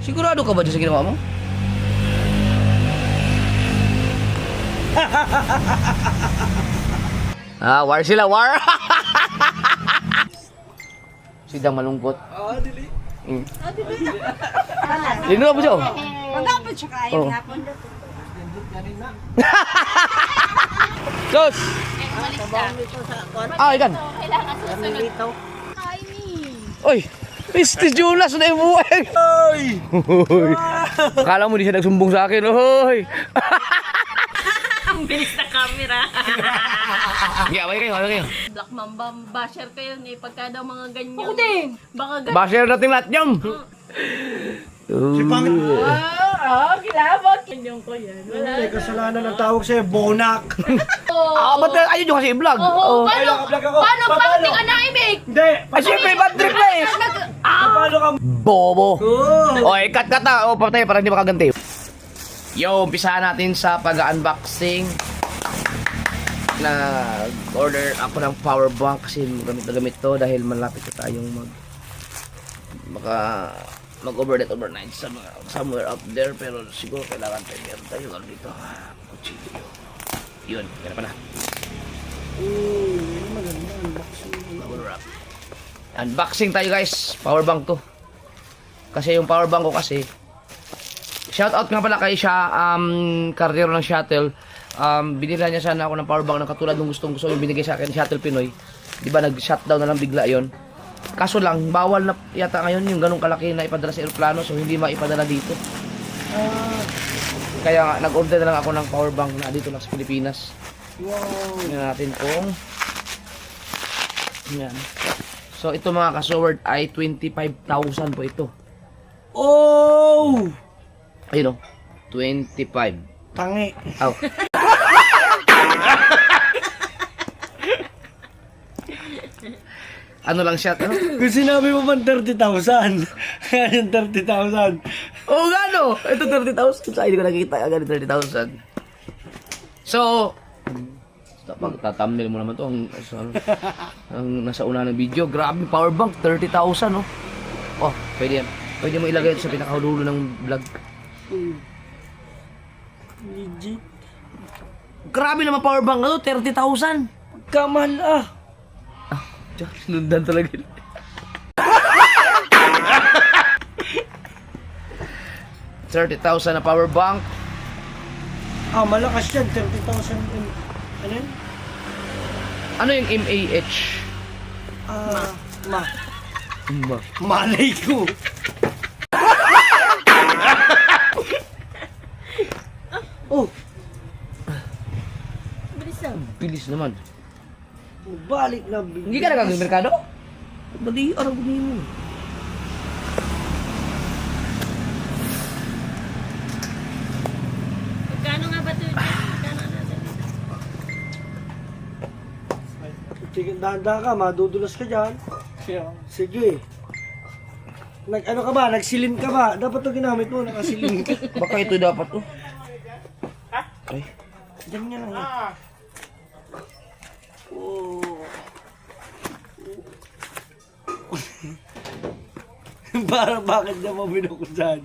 Sigurado ka ba dyan sa ginawa mo? War sila, war! Sidang malungkot. Dili. Lino na po siya. Magapit siya kayo. Oo. Hapon na to. Sos! Ikan. Kailangan susunod. Ay, ni. Oy! Mr. Jonas na yung buhay! Oy! Akala mo di siya nagsumbong sa akin, oy! Ang bilis na camera. Away kayo. Black Mamba, basher kayo ni pagka daw mga ganyan. Ako din. Baka ganyan. Basher natin lahat niyam! Si Pangit. Kilabot. Ganyan ko yan. Wala. May kasalanan ang tawag sa'yo, Bonak. Ba't ayun yung kasi i-vlog? Oo, Ay, paano? naka-vlog ako. Paano Paano? pang di ka naimik? Hindi. Siyempre, bad trip na eh! Paano ka? Bobo! Oo. Oy, cut na! O, patay para hindi makaganti. Yo, umpisahan natin sa pag-unboxing. Nag-order ako ng power bank kasi gamit na gamit to dahil malapit na tayong mag-overnight sa mga somewhere up there, pero siguro kailangan tayo meron tayo dito. Kutsilyo. Yun, kaya pa na. Power wrap. Unboxing tayo guys, power bank to. Kasi yung power bank ko kasi, shout out nga pala kay siya, kardiero ng Shuttle. Binila niya sana ako ng power bank na katulad ng gustong gusto yung binigay sa akin ng Shuttle Pinoy. Di ba nag-shutdown na lang bigla yon. Kaso lang, bawal na yata ngayon yung ganong kalaki na ipadala sa aeroplano, so hindi maipadala dito. Kaya nga, nag-order na lang ako ng power bank na dito lang sa Pilipinas. Wow. Tingnan natin kung yan. So ito mga ka-sword ay 25,000 po ito. Oh! Ayun o, 25. Tangi. Aw. Ano lang siya? Ano? Kung sinabi mo man 30,000. Yung 30,000. Oo nga no! Ito 30,000. Sa hindi ko nakikita agad 30,000. So, pag-thumbnail mo naman to ang nasa una ng video. Grabe, power bank, 30,000 no? Oh, pwede yan. Pwede mo ilagay ito sa pinakahulo ng vlog. Legit. Grabe naman power bank na to, 30,000. Kamahal ah. Diyan, sinundan talaga yun. $30,000 na power bank. Malakas yan. 30,000. Ano yun? Ano yung MAH? Ma. Ba? Malay ko. Oh, Bilis na. Bilis naman. balik na. Hindi ka nagagawin merkado? Bali, arang mo. Magkano nga ba ito? Magkano natin? Sige, dahan-dahan ka, madudulas ka dyan. Sige. Ano ka ba? Nagsilin ka ba? Dapat ito ginamit mo, nakasilin ka. Baka ito dapat oh. Ay, Diyan nga lang yan. Oh. Para bakit niya mo binukusan?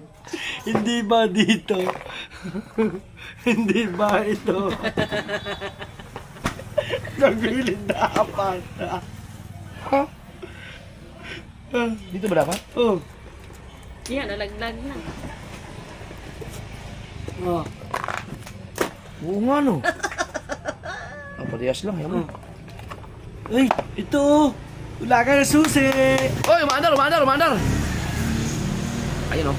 Hindi ba dito? Hindi ba ito? Nagbilid na apat. dito ba dapat? Oh. Yan, nalaglag na. Oh. Oo nga no. Ang patiyas lang, yaman. Ay, ito. Wala ka na susi. Oy, umandar. Ayun oh.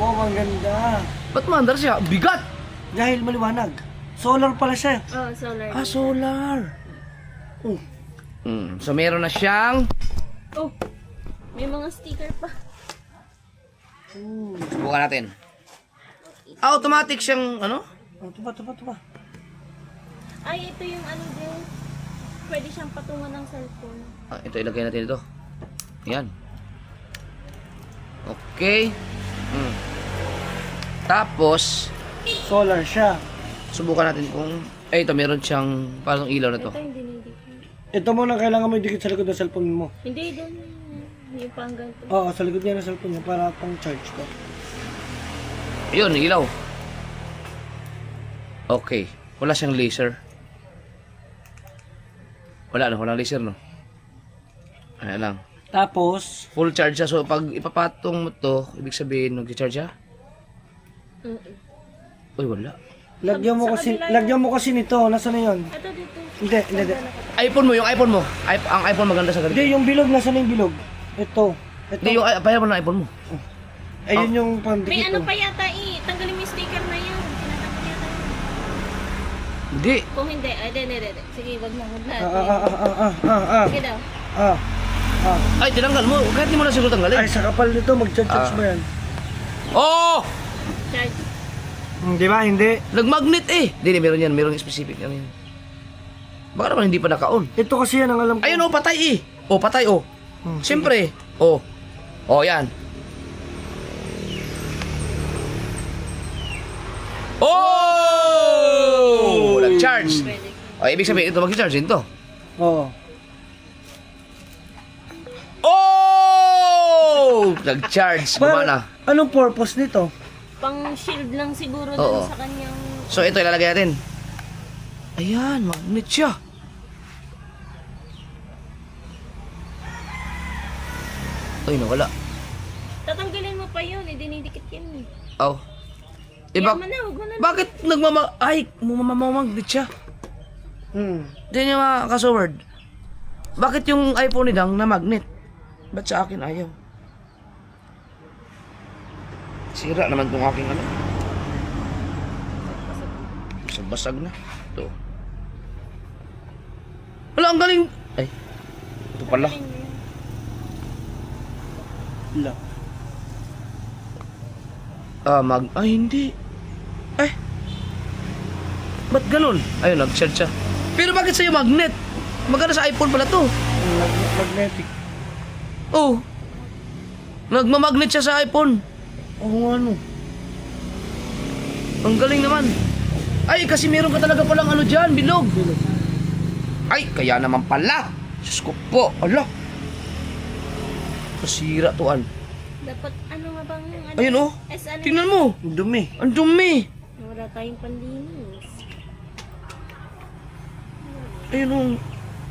Wow, ang ganda. Ba't umandar siya? Bigat! Dahil maliwanag. Solar pala siya. Oh, solar. Solar. Oh. So meron na siyang Oh, may mga sticker pa. subukan natin. Automatic siyang ano? Oh, tuba. Ay, ito yung ano din. Pwede siyang patungan ng cellphone. Ito ilagay natin ito. Yan. Okay. Tapos Solar siya. subukan natin kung ito meron siyang parang ilaw na to. Ito hindi nandito. Ito muna kailangan mo idikit sa likod ng cellphone mo. Hindi doon. Yung panggal to. Oo, sa likod niya ng cellphone niya para pang charge ko. Yun, ilaw. Okay. Wala siyang laser. Wala na, walang laser, no? Ayan lang. Tapos, Full charge siya. So, pag ipapatong mo to, ibig sabihin, nag-charge siya? Uy, wala. lagyan mo kasi nito. Nasaan na yun? Ito dito. Hindi. iPhone mo, yung iPhone mo. Ang iPhone maganda sa ganito. Hindi, yung bilog. Nasaan na yung bilog? Ito. Hindi, yung payaw mo na iPhone mo. Ayun yung May pandikit. ano pa yata tanggalin mo yung sticker na yan. Tinatanggal yata yun. Hindi. Kung hindi, hindi. Sige, wag na. Sige daw. Ay, tinanggal mo. Kahit di mo na siguro tanggalin. Ay, sa kapal nito, mag-charge mo yan. Oh! Charge. Di ba? Hindi. Nag-magnet eh. Hindi, meron yan. Meron specific ano yan. Baka naman hindi pa naka-on. Ito kasi yan ang alam ko. Ayun oh, patay eh. Oh, patay oh. Siyempre. Oh. Oh, yan. Oh! Nag-charge. Pwede. Oh, ibig sabihin ito mag-charge din to. Oo. Oh! Nag-charge. Gumana. Anong purpose nito? Pang shield lang siguro Oo. dun sa kanyang... So, ito ilalagay natin. Ayan, magnet siya. Ay, nawala. Tatanggalin mo pa yun, dinidikit yan eh. Oh. Iba, Yaman na, huwag mo na. bakit ay, mamamagnet siya? Hindi niya makakasoward. Bakit yung iPhone nidang na magnet? Ba't sa akin ayaw? Sira naman tong aking ano. Basag na. Ito. Wala, ang galing. Ay, ito pala. Wala. Ay, hindi. Ba't ganun? Ayun, nag-charge siya. Pero bakit sa'yo magnet? Maganda sa iPhone pala to. Magnetic. Oh. Nagmamagnet siya sa iPhone. Oo, ano? Ang galing naman. Ay, kasi meron ka talaga palang ano dyan, bilog. Ay, kaya naman pala. Diyos ko po. Ala. Masira to, an. Dapat ano nga bang... Ano, Ayun, oh. ano, Tingnan mo. Ang dumi. Ang dumi. Wala tayong panlinis. Ayun, oh.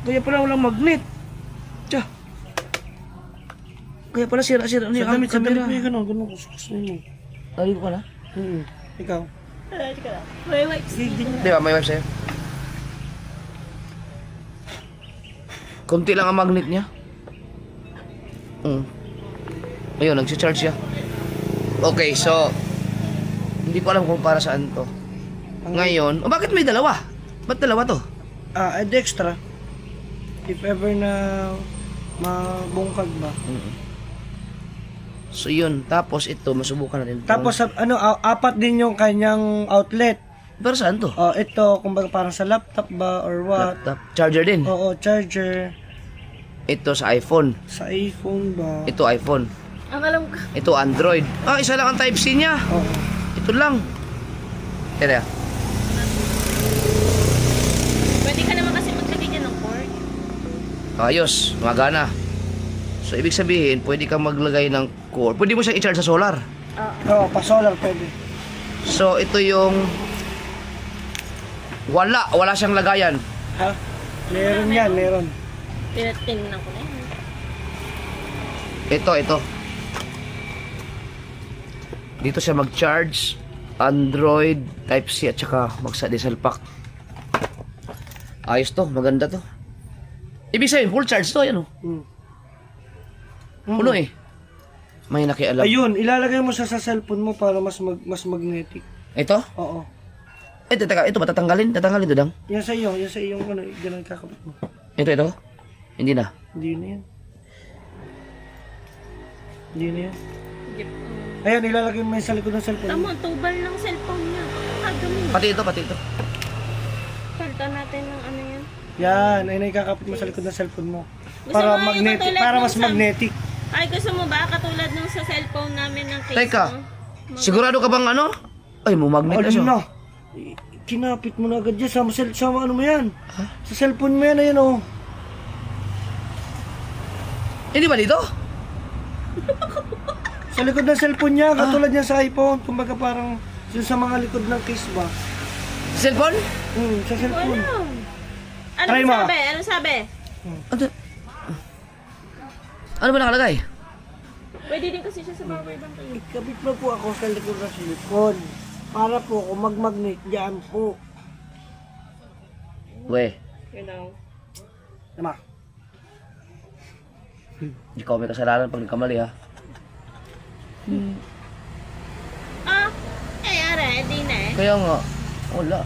Kaya pala walang magnet. Tiya. Kaya pala sira-sira na Sa damit mo camera. yung ganun, kuskus mo yun. Lagi ko ka na? Ikaw. May wipes. Di ba, may wife sa'yo? Kunti lang ang magnet niya. Ayun, nag-charge siya. Okay, so hindi ko alam kung para saan to. Ngayon, bakit may dalawa? Ba't dalawa to? Add extra. If ever na mabungkag ba. So yun, tapos ito, masubukan natin to. Tapos apat din yung kanyang outlet. Para saan to? Ito, kumbaga parang sa laptop ba or what. Laptop. Charger din. Oo, charger. Ito sa iPhone. Sa iPhone ba? Ito iPhone. Ang alam ko. Ito Android. Isa lang ang Type-C niya. Oo. Ito lang. Teka. Pwede ka naman kasi maglagay dyan ng cord. Ayos, magana. So ibig sabihin, pwede kang maglagay ng cord. Pwede mo siyang i-charge sa solar. Oo, pa solar pwede. So ito yung wala siyang lagayan. Ha? Meron yan, meron. Tingnan ko na yun. Ito. Dito siya mag-charge, Android, Type-C at saka magsa-diesel pack. Ayos to, maganda to. Ibig sabihin, full charge to, yan oh. Puno eh. May nakialam. Ayun, ilalagay mo sa cellphone mo para mas magnetic. Ito? Oo. Teka, ito ba tatanggalin? Tatanggalin to, Dang? Yan sa iyo, ano, ganun kakabit mo. Ito? Hindi na. Hindi na yan. Hindi na yan. Ayan, ilalagay mo yan sa likod ng cellphone. Tama, tubal ng cellphone niya. Kagawin. Pati ito. Palta natin ng ano yan. Yan, ayun ikakapit mo sa likod ng cellphone mo. Gusto Para mo yung magnetic, katulad para nung mas sa- magnetic. Ay, gusto mo ba? Katulad nung sa cellphone namin ng case Teka. mo. Sigurado ka bang ano? Ay, magnet na Ano siya. na? Kinapit mo na agad dyan. Sama ano mo yan? Sa cellphone mo yan, ayun oh. Hindi ba dito? Sa likod ng cellphone niya, katulad niya sa iPhone. Kumbaga parang yun sa mga likod ng case ba? Cellphone? Sa cellphone. Ano Try mo. sabi? Ano sabi? Ano? Ano ba nakalagay? Pwede din kasi siya sa power bank eh. Ikabit mo po ako sa likod ng cellphone. Para po kung mag-magnet dyan po. We, You know. Tama. ikaw may kasalanan pag nagkamali ha. Ah, are, di na eh. Kaya nga, wala.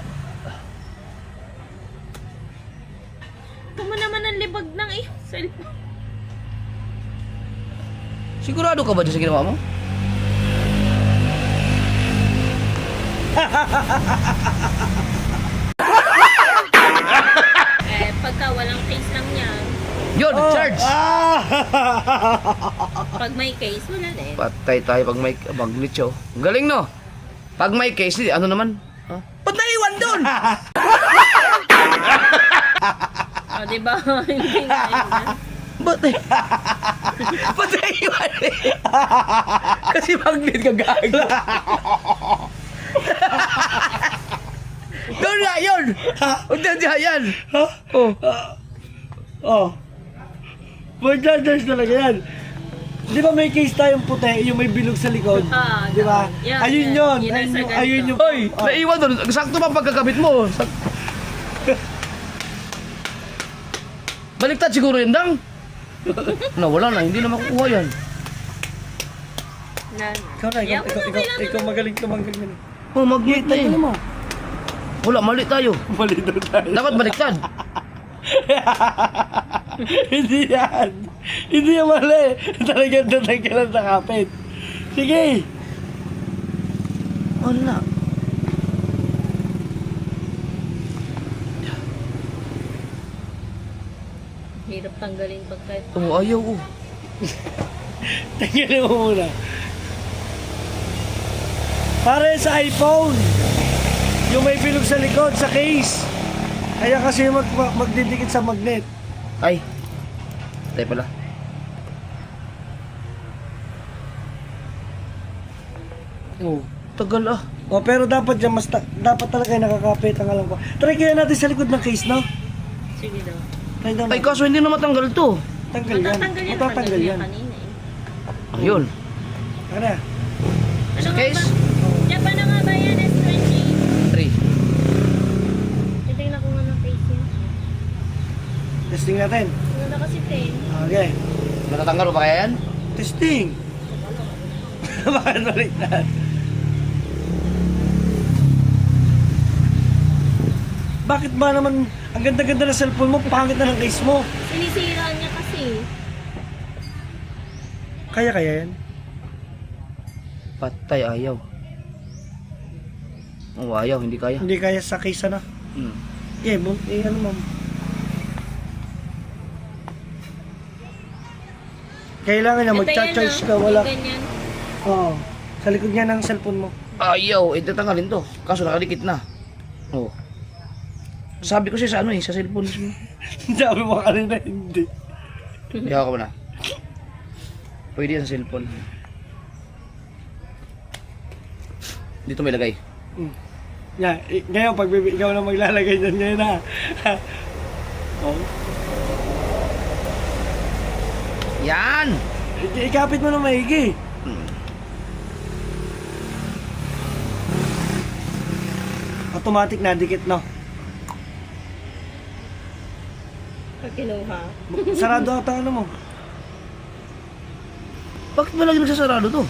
Ito mo naman ang libag ng cellphone. Sigurado ka ba dyan sa ginawa mo? Pagka walang case lang yan. Yun, charge! Pag may case, wala din. Patay tayo pag may magnet siya. Oh. Ang galing no? Pag may case, ano naman? Huh? Ba't naiwan doon? O, diba? Hindi nga yun. Ba't ba't naiwan eh? Kasi magnet ka gago. Doon nga yun! Undan yan! Oh. Oh. Mag-charge talaga yan. Di ba may case tayong puti, yung may bilog sa likod? Di ba? Yeah, Ayun yeah. yun. Yun ang sa Ayun ganito. yung... Hoy, naiwan doon. Sakto ba pagkakabit mo? Baliktad siguro yun, Dang. Wala na. Hindi na makukuha yan. Ikaw na, ikaw magaling tumanggal nila. Oh, magnet na eh. mo? Wala, mali tayo. Mali daw tayo. Dapat baliktad. Hindi yan. Hindi yan mali. Talagang tatanggalan sa kapit. Sige. Wala. Hirap tanggalin pagka... Oh, ayaw oh. Tanggalin mo muna. Para sa iPhone. Yung may bilog sa likod, sa case. Kaya kasi magdidikit sa magnet. Ay. Tayo pala. Oh. Tagal ah. Oh, pero dapat dyan, dapat talaga yung nakakapit ang alam ko. Try kaya natin sa likod ng case, no? Sige daw. Try daw Ay, natin. kaso hindi na matanggal to. Tanggal yan. Matatanggal yan. Matatanggal yan. Kanina eh. Ayun. Ano? Ano nga Case? ba? Japan na nga ba yan? S20? 3. Titignan ko nga ng case niya. Testing natin. Ano na kasi 10? Okay. Matatanggal mo pa kaya yan? Testing. Bakit baliktad? Bakit ba naman ang ganda-ganda ng cellphone mo, pangit na ng case mo? Sinisira niya kasi. Kaya yan? Patay, ayaw. Oh, ayaw, hindi kaya. Hindi kaya sa case na. Hmm. Ano mo? Kailangan na mag-charge ka, wala. Ganyan. Oo. Sa likod niya ng cellphone mo. Ayaw, tatanggalin to. Kaso nakadikit na. Oh. Sabi ko siya sa ano eh, sa cellphone mismo. Sabi mo kanina, hindi. Kaya ka ba na? Pwede yan sa cellphone. Dito may lagay. Yan, ngayon pag ikaw na maglalagay dyan ngayon na. Oh. Yan! Ikapit mo na maigi. Automatic na dikit, no? Pag kinuha. Sarado ata ano mo. Bakit ba lagi nagsasarado to?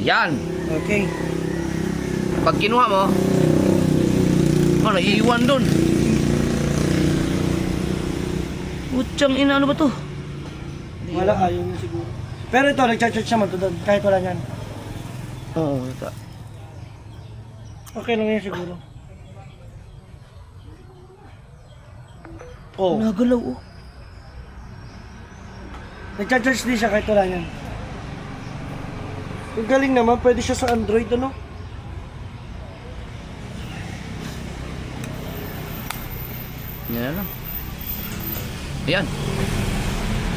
Yan! Okay. Pag kinuha mo, naiiwan dun. Utsang ina, ano ba to? Wala, ayaw niya siguro. Pero ito, nag-charge naman to doon, kahit wala niyan. Oo, Okay lang yan siguro. Oh, nagalaw oh. nag-charge din siya kahit wala niyan. Ang galing naman, pwede siya sa Android, ano? Yan na lang. Ayan.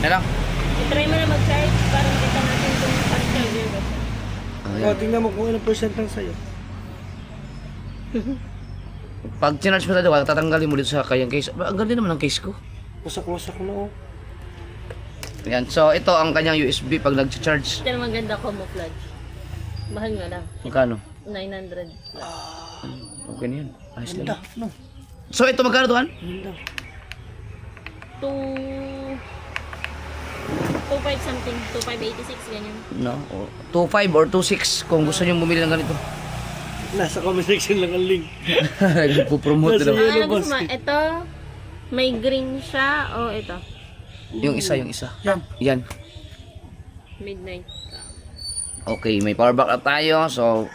Yan lang. I-try mo na mag-charge para makita natin kung pag-charger ba siya. O, tingnan mo kung ilang percent lang sa'yo. Pag chinarge mo tayo, tatanggalin mo dito sa kayang case. Ang ganda naman ang case ko. Wasak-wasak na, oh. Yan, so ito ang kanyang USB pag nag-charge. Ito na maganda camouflage. Mahal nga lang. Magkano? 900. Okay na yan. Ayos Ganda, lang. no? So ito magkano doon? Ganda. 2.5 something. 2.586 ganyan. No, 2.5 or 2.6 kung gusto niyo bumili ng ganito. Nasa comment section lang ang link. Nagpo-promote Nasa daw. yellow Ano gusto mo? basket. Ito, may green siya o ito? Yung isa. Yan. Yan. Midnight. Okay, may power bank na tayo. So,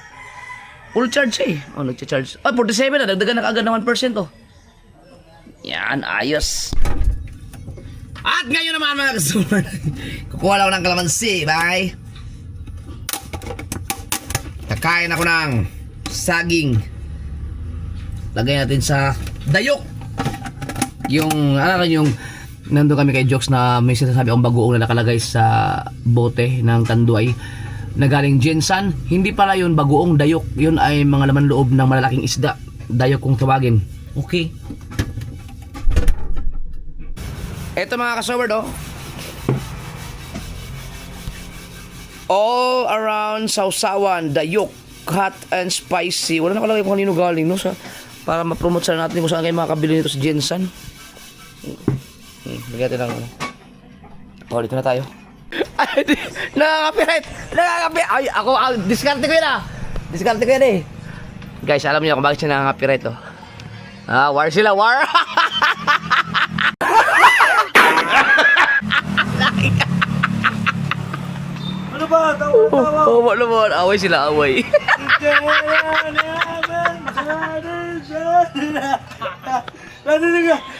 full charge eh. Oh, nagcha-charge. Oh, 47 na. Dagdagan na kaagad ng 1% oh. Yan, ayos. At ngayon naman mga kasuman, kukuha lang ako ng kalamansi. Bye. Kakain ako ng saging. Lagay natin sa dayok. Yung, yung nandun kami kay Jokes na may sinasabi akong bagoong na nakalagay sa bote ng tanduay na galing Jensan. Hindi pala yun bagoong, dayok. Yun ay mga laman loob ng malalaking isda. Dayok kung tawagin. Okay. Eto mga kasaward oh. All around sausawan, dayok, hot and spicy. Wala nakalagay kung kanino galing no, sa, para ma-promote sa natin kung saan kayo makakabili nito sa Jensan. Lagyan natin lang. Oh, dito na tayo. Ay, nakaka-copyright! Nakaka-copyright! Ay, ako, diskarte ko yun ah! Diskarte ko yan eh. Guys, alam niyo kung bakit siya nakaka-copyright oh. Ah, war sila, war! Ano ba? Tawa-tawa. Oh, naman, away sila, away.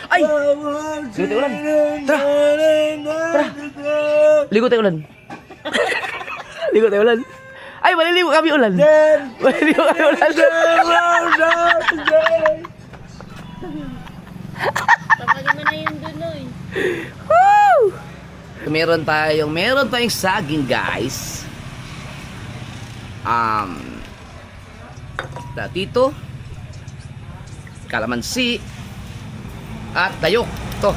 Ay! Ligo tayo ulan. Tara! Ligo tayo ulan. Ligo tayo ulan. Ay, maliligo kami ulan. Maliligo kami ulan. Tawagan mo na yung duloy. Woo! Meron tayong saging guys. Platito, kalamansi, at dayok. Ito.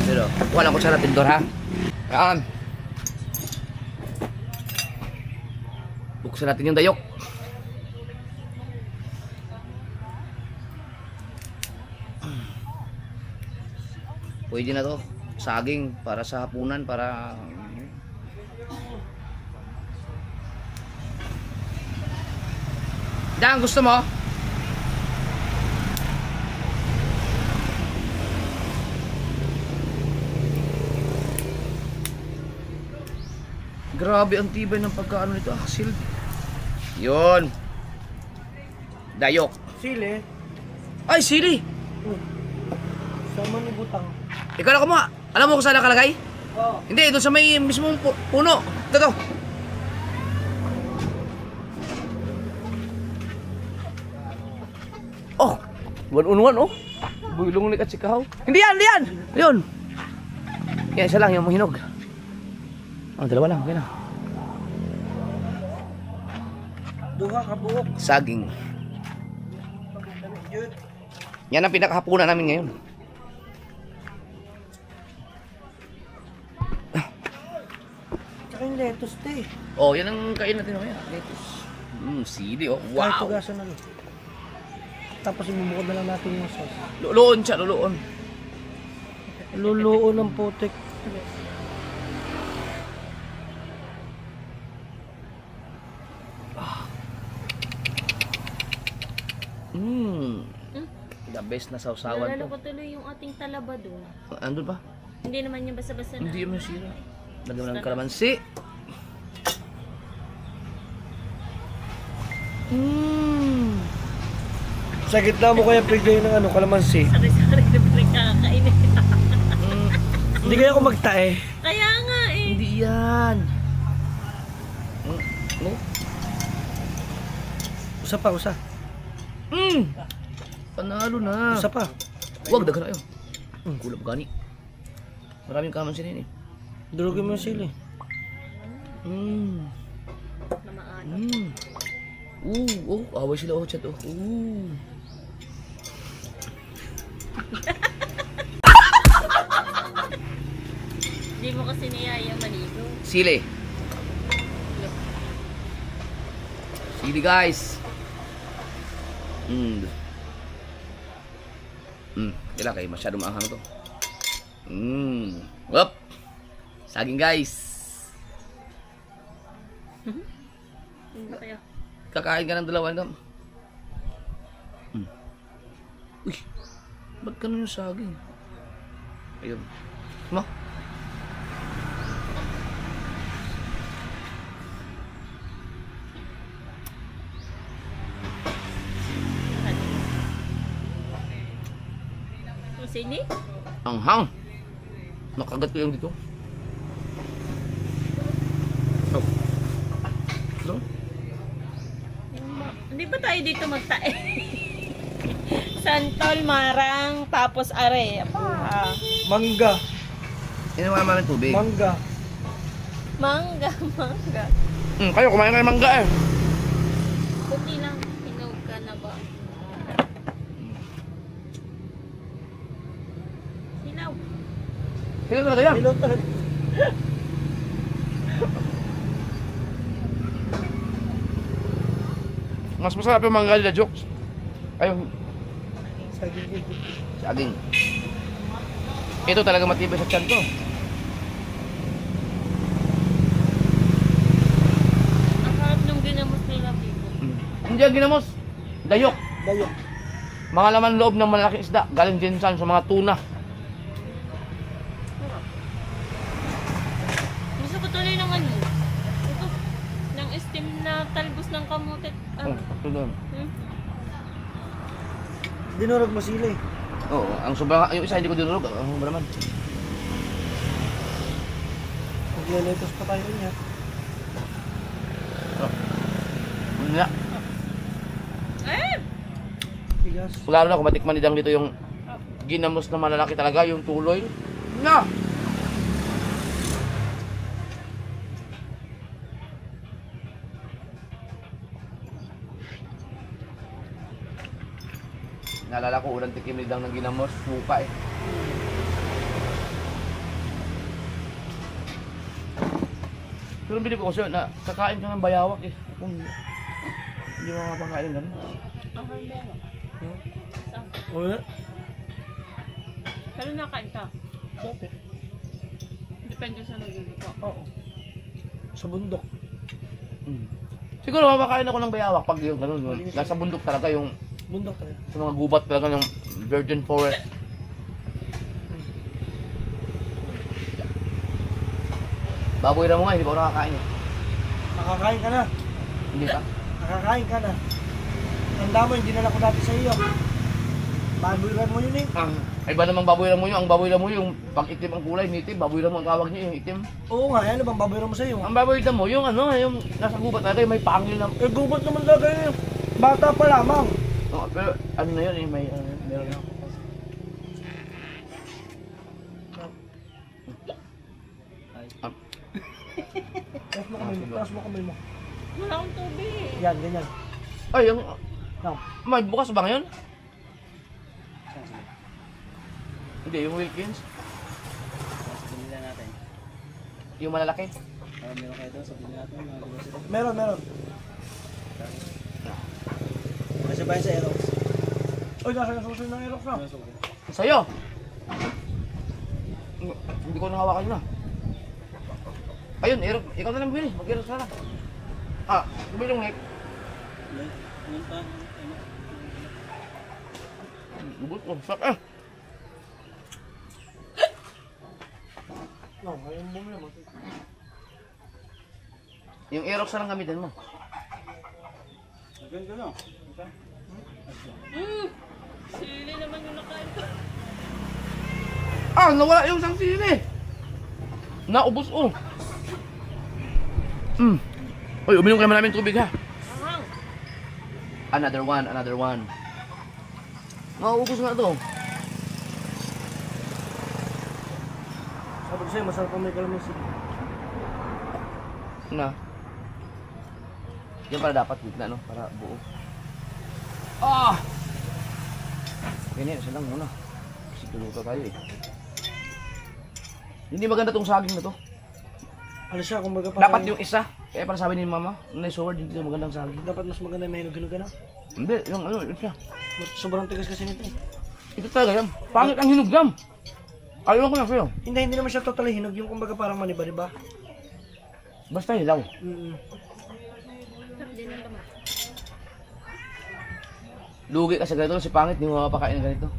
Pero, walang kutsara tindor ha. Yan. Buksan natin yung dayok. Pwede na to. Saging para sa hapunan, para... Dan, gusto mo? Grabe ang tibay ng pagkaano nito, Axel. Yun. Dayok. Sili. Ay, sili. Sama ni Butang. Ikaw na kumuha. Alam mo kung saan nakalagay? Oo. Hindi, doon sa may mismong puno. Ito. Oh, 1-on-1 oh. Bulong ni katsikaw. Hindi yan. Yun. Yan, isa lang yung hinog. Oh, dalawa lang, kaya na. Duha ka buok. Saging. Yan ang pinakahapunan namin ngayon. Tsaka yung lettuce te. Oh, yan ang kain natin mamaya. Lettuce. Sili oh. Kahit Wow. tugasan na lang. Tapos imumukod na lang natin yung sauce. Luluon siya, luluon. Luluon ng putik. The best na sausawan Nalalo to. ko tuloy yung ating talaba doon. Andun ba? Hindi naman yung basta-basta na. Hindi yung sira. Lagyan mo ng kalamansi. Sa gitna mo kaya bigay ng kalamansi. Sari-sari na pinagkakainin. Hindi kaya ako magtae. Kaya nga eh. Hindi yan. No? Usa pa, usa. Panalo na. Usa pa. Huwag, dagan na yun. Kulab gani. Maraming kamansi rin eh. Durugin mo yung sili. Na maano. Away sila chat oh. Hindi mo kasi niyaya maligo. Sili. Sili guys. Kailan kayo masyadong maanghang to. Whoop. Saging guys. Hindi ba kaya? Kakain ka ng dalawa ng Uy, ba't ganun yung saging? Ayun. Mo? Ang sini? Anghang. Nakagat ko yung dito. Oh. No? Hindi ba tayo dito magtae? Santol, marang, tapos are. Apa? Mangga. Inuwa naman ng tubig. Mangga. Mangga. Kayo, kumain kayo mangga eh. Puti lang. Hinog ka na ba? Silaw. Sino talaga yan? Pilot talaga. Mas masarap yung mangga nila, jokes. Ayun, saging. Ito talaga matibay sa tiyan ko. Ang harap nung ginamos nila, Bibo. Hindi yan ginamos. Dayok. Dayok. Mga laman loob ng malaking isda. Galing din sa mga tuna. Gusto ko tuloy ng ano. Ito. Ng steam na talbos ng kamote. Ito doon. Dinurog mo sili. Oo, ang sobrang, yung isa hindi ko dinurog. Ang naman. Magleletos pa tayo niya. Wala. Bigas. Lalo na kung matikman nidang dito yung ginamos na malalaki talaga, yung tuloy. Na! Naalala ko, unang tikim nidang ng ginamos, suka eh. Pero bilib ko kasi na kakain ka ng bayawak eh. Kung hindi mo makapakain ganun. Wala. Pero nakain ka. Depende sa nagluluto. Oo. Sa bundok. Siguro makakain ako ng bayawak pag yung ganun. Nasa bundok talaga yung Bundok tayo. sa mga gubat talaga ng virgin forest. Baboy na mo nga, hindi pa ako nakakain eh. Nakakain ka na. Hindi pa. Nakakain ka na. Tanda mo, hindi dinala ko dati sa iyo. Baboyran mo yun eh. Ay ba namang baboy na mo yun? Ang baboy na mo yung pag itim ang kulay, nitim. Baboy na mo ang tawag niya, yung itim. Oo nga, ano bang baboyran mo sa iyo? Ang baboy na mo, yung ano, yung nasa gubat talaga, yung may pangil na. Eh, gubat naman talaga yun. Bata pa lamang. Oh, pero ano na yun, eh, may meron na. Taas mo kamay mo. Wala akong tubig. Yan, ganyan. Ay, yung, Now, may bukas ba ngayon? Hindi, yung Wilkins. Binila natin. Yung malalaki. Meron kayo doon, sabihin natin. Meron. Kasi ba sa Aerox? Uy, nasa yung susunod ng Aerox na. Sa'yo. Hindi ko nahawakan na. Ayun, ikaw na lang bumili. Mag-Aerox ka na. Bumili yung Nick. Lubot ko. Sak eh. No, ngayon bumili mo. Yung Aerox na lang gamitin mo. Ganda no? Sili naman yung nakain ko. Nawala yung isang sili. Naubos oh. Uy, uminom ka naman namin tubig ha. Ahang. Another one. Mauubos nga to. Sabi ko sa'yo, masarap ang may kalamansi. Na. Yan pala dapat gitna, no? Para buo. Ah! Ganyan, isa lang muna. Kasi tuluto tayo eh. Hindi maganda tong saging na to. Ano siya, kumbaga parang... Dapat yung isa. Kaya para sabi ni mama, na sword, hindi ito magandang saging. Dapat mas maganda may hinog-hinog na. Hindi, yung ano, yun siya. Sobrang tigas kasi nito eh. Ito talaga yan. Pangit ang hinuggam. Ayaw ko na sa'yo. Hindi naman siya totally hinog. Yung kumbaga parang maniba-diba. Basta hilaw. Sarap din ang laman. Lugi ka sa ganito kasi pangit, hindi mo mapakain ng ganito.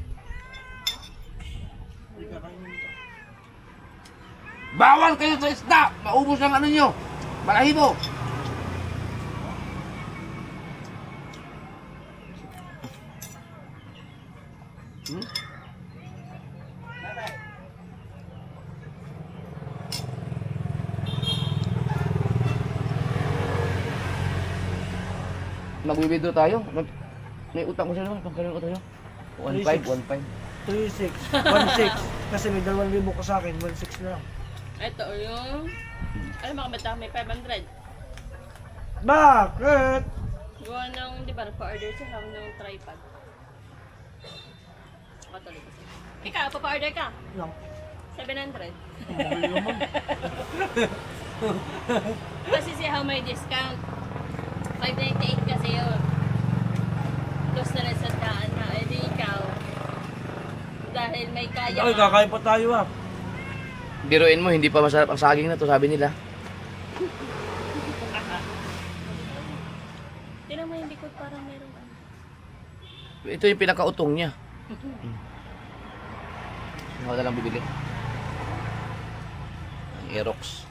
Bawal kayo sa isda! Maubos ang ano nyo! Balahibo! Hmm? Magbibideo tayo. May utang ko siya naman. Pagkaroon ko tayo. 1.5, 1.5. 3.6. 1.6. Kasi may 2,000 ko sa akin. 1.6 na lang. Ito yung... Alam mo kamata, may 500. Bakit? Gawa ng, di ba, nagpa-order siya ng tripod. Katuloy kasi. Ikaw, pa-order ka? Lang. 700. Kasi siya may discount. 598 kasi yun. Plus na rin sa daan na. Eh di ikaw. Dahil may kaya Ay, ka. kakain pa tayo ah. Biruin mo, hindi pa masarap ang saging na to, sabi nila. Tignan mo yung likod parang meron ka. Ito yung pinakautong niya. Ako na lang bibili. Ang Aerox.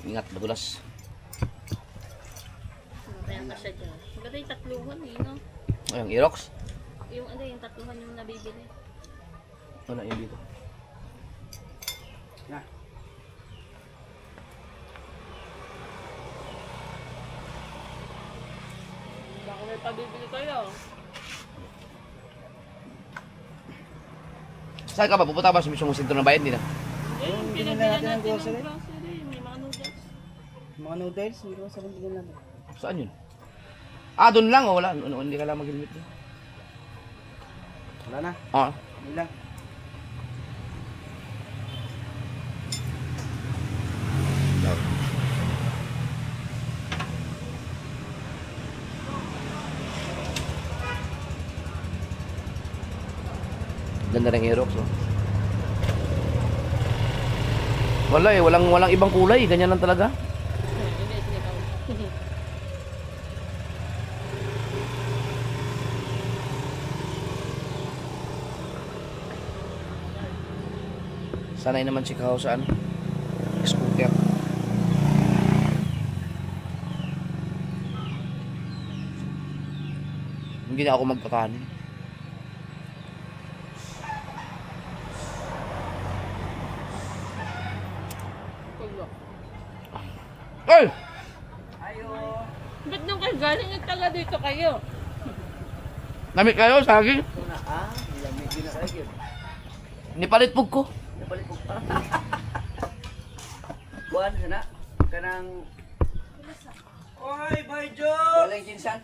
Ingat, madulas. Kaya pa siya dyan. Maganda yung tatluhan eh, no? Ay, ang Aerox. Yung ano, yung tatluhan yung nabibili. Ano yung dito? Na. Baka may pabibili kayo. Saan ka ba? Pupunta ba sa mismong sentro ng bayan? Hindi na. Yung binili pinabili natin ng natin ng grocery? grocery. May mga noodles. Mga noodles, hindi ko masarap din natin. Saan yun? Ah, doon lang. Oh, wala. Hindi ka lang mag-limit doon. Wala na. Ah. Hindi lang. Ganda ng Aerox, oh. Wala eh, walang ibang kulay, ganyan lang talaga. Hindi, sinigaw. Sanay naman si Kao sa ano, scooter. Hindi na ako magkakanin. Kulo. Ay! Ba't nung kayo galing yung taga dito kayo? Namit kayo, saging? Nipalit pug ko. Buwan sana kanang Oy, Boy Joe! walay jinsan.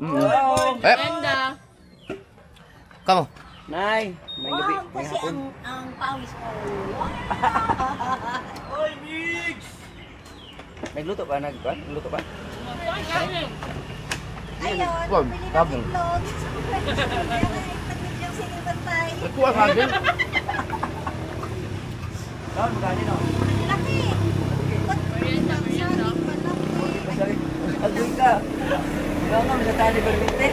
Eh, Ganda. kamo. Nay, may gabi, may hapon. ang pawis ko. Oy, Mix! Nagluto ba? Nagluto ba? Saan galing? Ayun, Wag, bili ng tabong. itlog. Taglit yung sinibantay. Nagkuha saging. Daon magani no. Laki. Merienda, merienda. Masali. Agoy ka. Ikaw nga sa tali berbinte.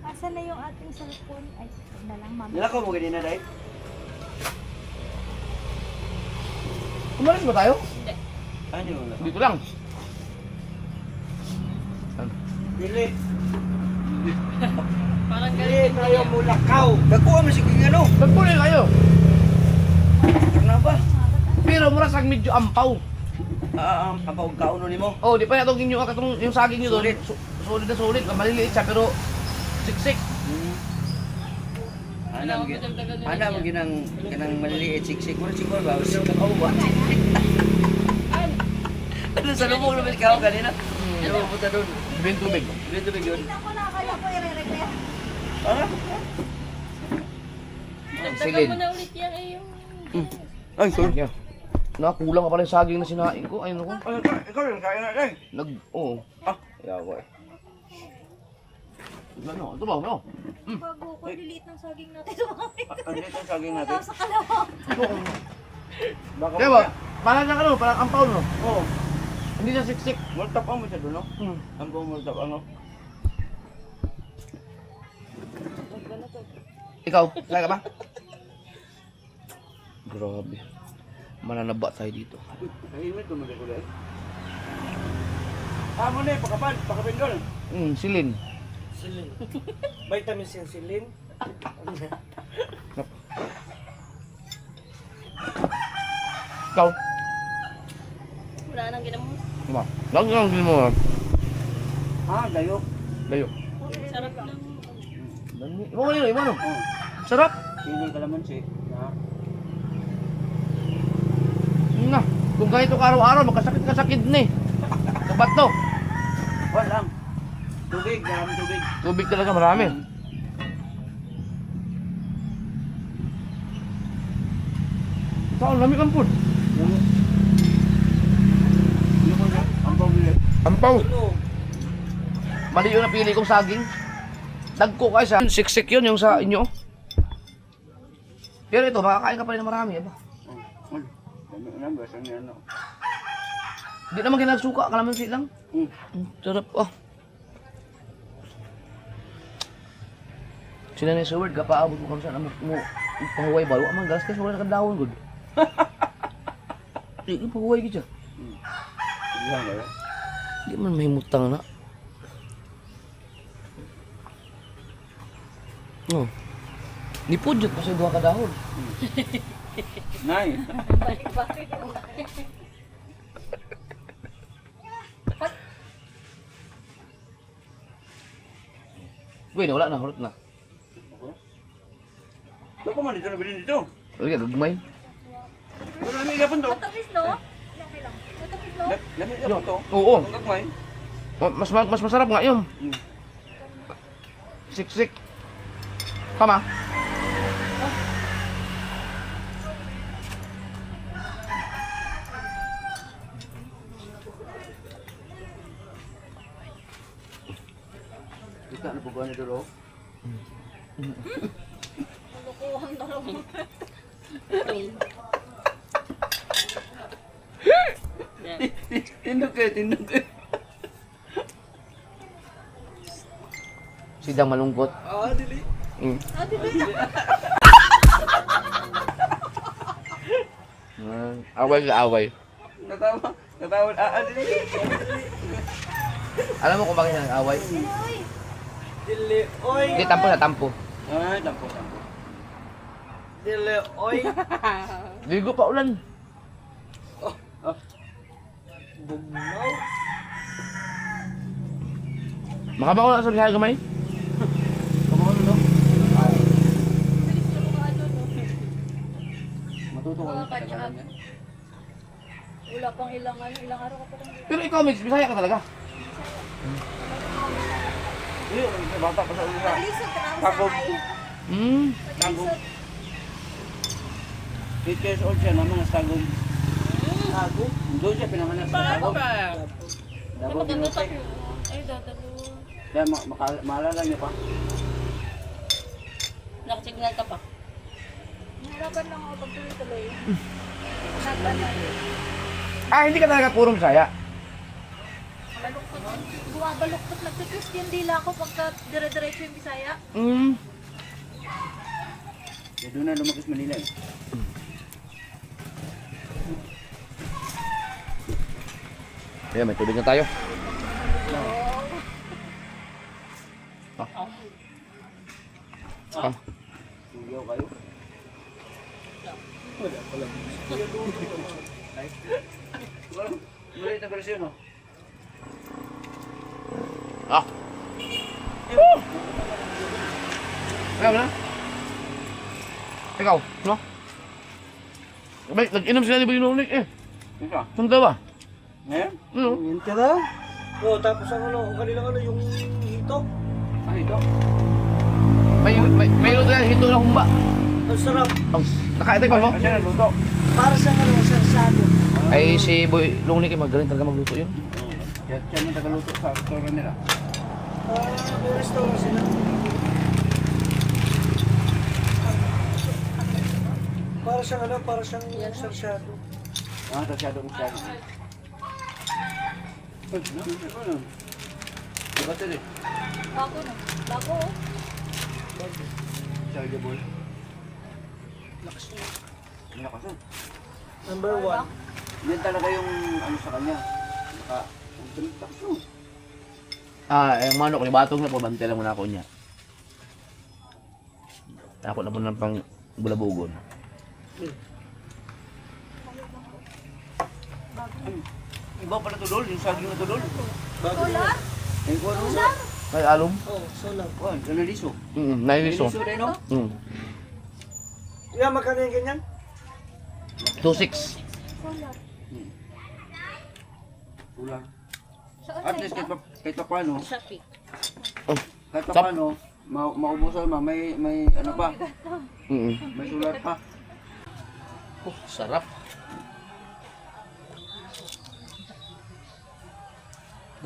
Asa na yung ating cellphone? Ay, huwag na lang, mama. Nila ko mo ganina dai. Umalis ba tayo? Ano yun? Dito lang. Bili! Parang Bili galing tayo mulakaw! Nakuha mo sige ano? Nagpuli kayo. Ano ba? Pero mura sag medyo ampaw. Ang kauno nimo. Oh, di pa natong inyo katong yung saging nyo doon. Sulit na sulit. Maliliit siya pero siksik. Ana mo Dagdagan ana mo ginang maliliit siksik mo siguro ba? Oo ba? Ano sa lubong naman ikaw kanina? Ano mo punta doon? Bibing tubig. Dito ba yun? Ako na, kaya ko i-repair. Ah? Silid. mo na ulit yan eh yung... Ay, sorry. Yeah. Nakulang ka pala yung saging na sinain ko. Ayun ako. Ikaw rin, kain na rin. Oo. Ah. Yawa eh. Ano? Ito ba? Ano? Bago ko, liliit ng saging natin sumamit. Ano ito ang saging natin? Tapos sa kalawa. Baka Kaya ba? Parang siyang ano? Parang ampaw no? Oo. Hindi siya siksik. Multap ang mo siya doon, no? Hmm. Ang pong multap, ano? Ikaw? Kaya ka ba? Grabe. Mananaba tayo dito. Nahimit ko mag-ikulit. Ah, mo na eh, pakapindol. Silin. Silin. Vitamins yung silin. Ikaw? Wala nang ginamos. Diba? Lagi lang din mo. Ah, gayok. Layo. Sarap lang. Dami. Iba mo nila, iba no? Oh, Sarap. siling kalamansi. Ah. Yun na. Kung ganito ka araw-araw, magkasakit na eh. Kabat to. Walang. Tubig, marami tubig. Tubig talaga marami. Saan? Lamig ang food. Ang pamili. Ampaw. Mali yung napili kong saging. Dagko kayo sa siksik yun yung sa inyo. Pero ito, makakain ka pa rin ng marami. Aba. Oh, dami na, basta niya, ano. Di naman kinagsuka, kalamansi lang. Sarap. Oh. Sila ni Sir Word, kapaabot mo kami saan mo pahuway ba? Wala man, galas kasi wala nakadawon good. Hindi pahuway ka siya. Sige lang kayo. Hindi man mahimutang na. Oh. Nipudjot kasi duha ka dahon. Nay. Balik-balik. Wait, wala na, hulot na. Ito pa man dito na bilhin dito. Lagi ka, gagmay. Pero lamig ka po to. Matapis, no? Okay lang. Matapis, no? Lamig ka po to. Oo. Ang gagmay. Mas masarap nga yun. Siksik. Tama. Kita na po ba nito ro? Lukuhan na lang. Tindog kayo, tindog kayo. Sidang malungkot. Ah, dili. Away ka away. Natawa. Natawa. Ah, dili. Alam mo kung bakit siya nag-away? Dili, oy. Hindi, tampo na tampo. Ay, tampo. Dili, oy. Ligo pa ulan. Bugnaw. Makaba ko na sa bihay gamay. Kamuha no? Bilis ka mga ano, no? Matuto ko Mga yung catch up. kagalan yan. Wala pang ilang araw ka pa lang. Pero ikaw, Mix, Bisaya ka talaga. Hindi, may bata pa sa ulo na. Lisod ka ng Takot. sakay. Tagong. 8 years old siya naman, nas tagong. Tago. Doon siya pinanganak sa tagong. Davao del Norte. Ay, dadalo. Kaya maalala niya pa. Nakasignal ka pa. Nahirapan lang ako pagtuloy-tuloy. Hindi ka talaga purong Bisaya. Baluktot. Bumabaluktot. Nagtitwist yung dila ko pagka dire-diretso yung Bisaya. Kaya doon na lumagos Manila eh. Kaya may tubig na tayo. Suyaw kayo. Wala. Maliit na version, no? Ah. Ayaw na? Ikaw, no? Abay, nag-inom sila ni Boy Lunik eh. Ika. Saan ka ba? Ngayon? Ano? Yung tira. Oh, tapos ang kanilang yung hito. Ay, ito. May luto yan, hito na humba. Ang sarap. Nakaitay pa mo? Kasi naluto. Para sa sarsado. Ay, si Boy Lunik eh, magaling talaga magluto yun. Yan yung tagaluto sa restaurant nila. May restaurant sila. Para siyang sarsado. Tasyado kong siya. Diba ito eh? Bago na. Bago. Siya boy. Lakas yun. Number 1. Yan talaga yung ano sa kanya. Lakas yun. Yung manok, yung batong na po, bantay lang muna ako niya. Ako na po ng pang bulabugon. Iba pala tudol, yung saging na tudol. Ulan? Yung kuha nung Ay, alum? Oh, solag. kuha, ganaliso. Nailiso. Ganaliso rin, no? Yeah, magkano yung ganyan? 2.6. Ulang. Saan At na least iba? kahit pa paano, Shopee. kahit pa Stop. paano, maubusan ma, may ano pa, may sulat pa. Sarap.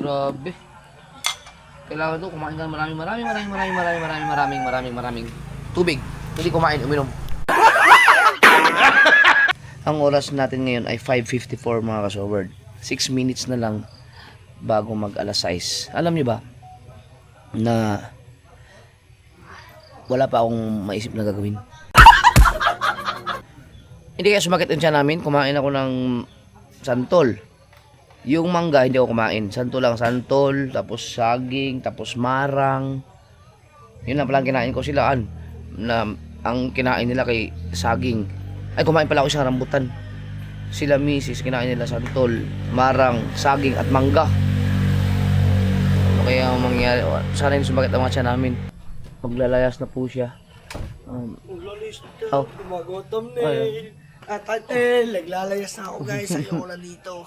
Grabe. Kailangan to kumain ka ng maraming tubig. Hindi kumain, uminom. Ang oras natin ngayon ay 5:54 mga kasoberd. 6 minutes na lang bago mag alas 6. Alam niyo ba na wala pa akong maisip na gagawin. Hindi kaya sumakit ang tiyan namin. Kumain ako ng santol. Yung mangga hindi ako kumain. Santol lang, santol, tapos saging, tapos marang. Yun lang pala ang kinain ko sila. Na ang kinain nila kay saging. Ay, kumain pala ako sa rambutan. Sila misis, kinain nila santol, marang, saging at mangga. Kaya ang mangyari, sana yung sumakit ang mga tiyan namin. Maglalayas na po siya. Uglalista. Oh. Gumagotom ni. Ayun. At naglalayas na ako guys. Ayoko na dito.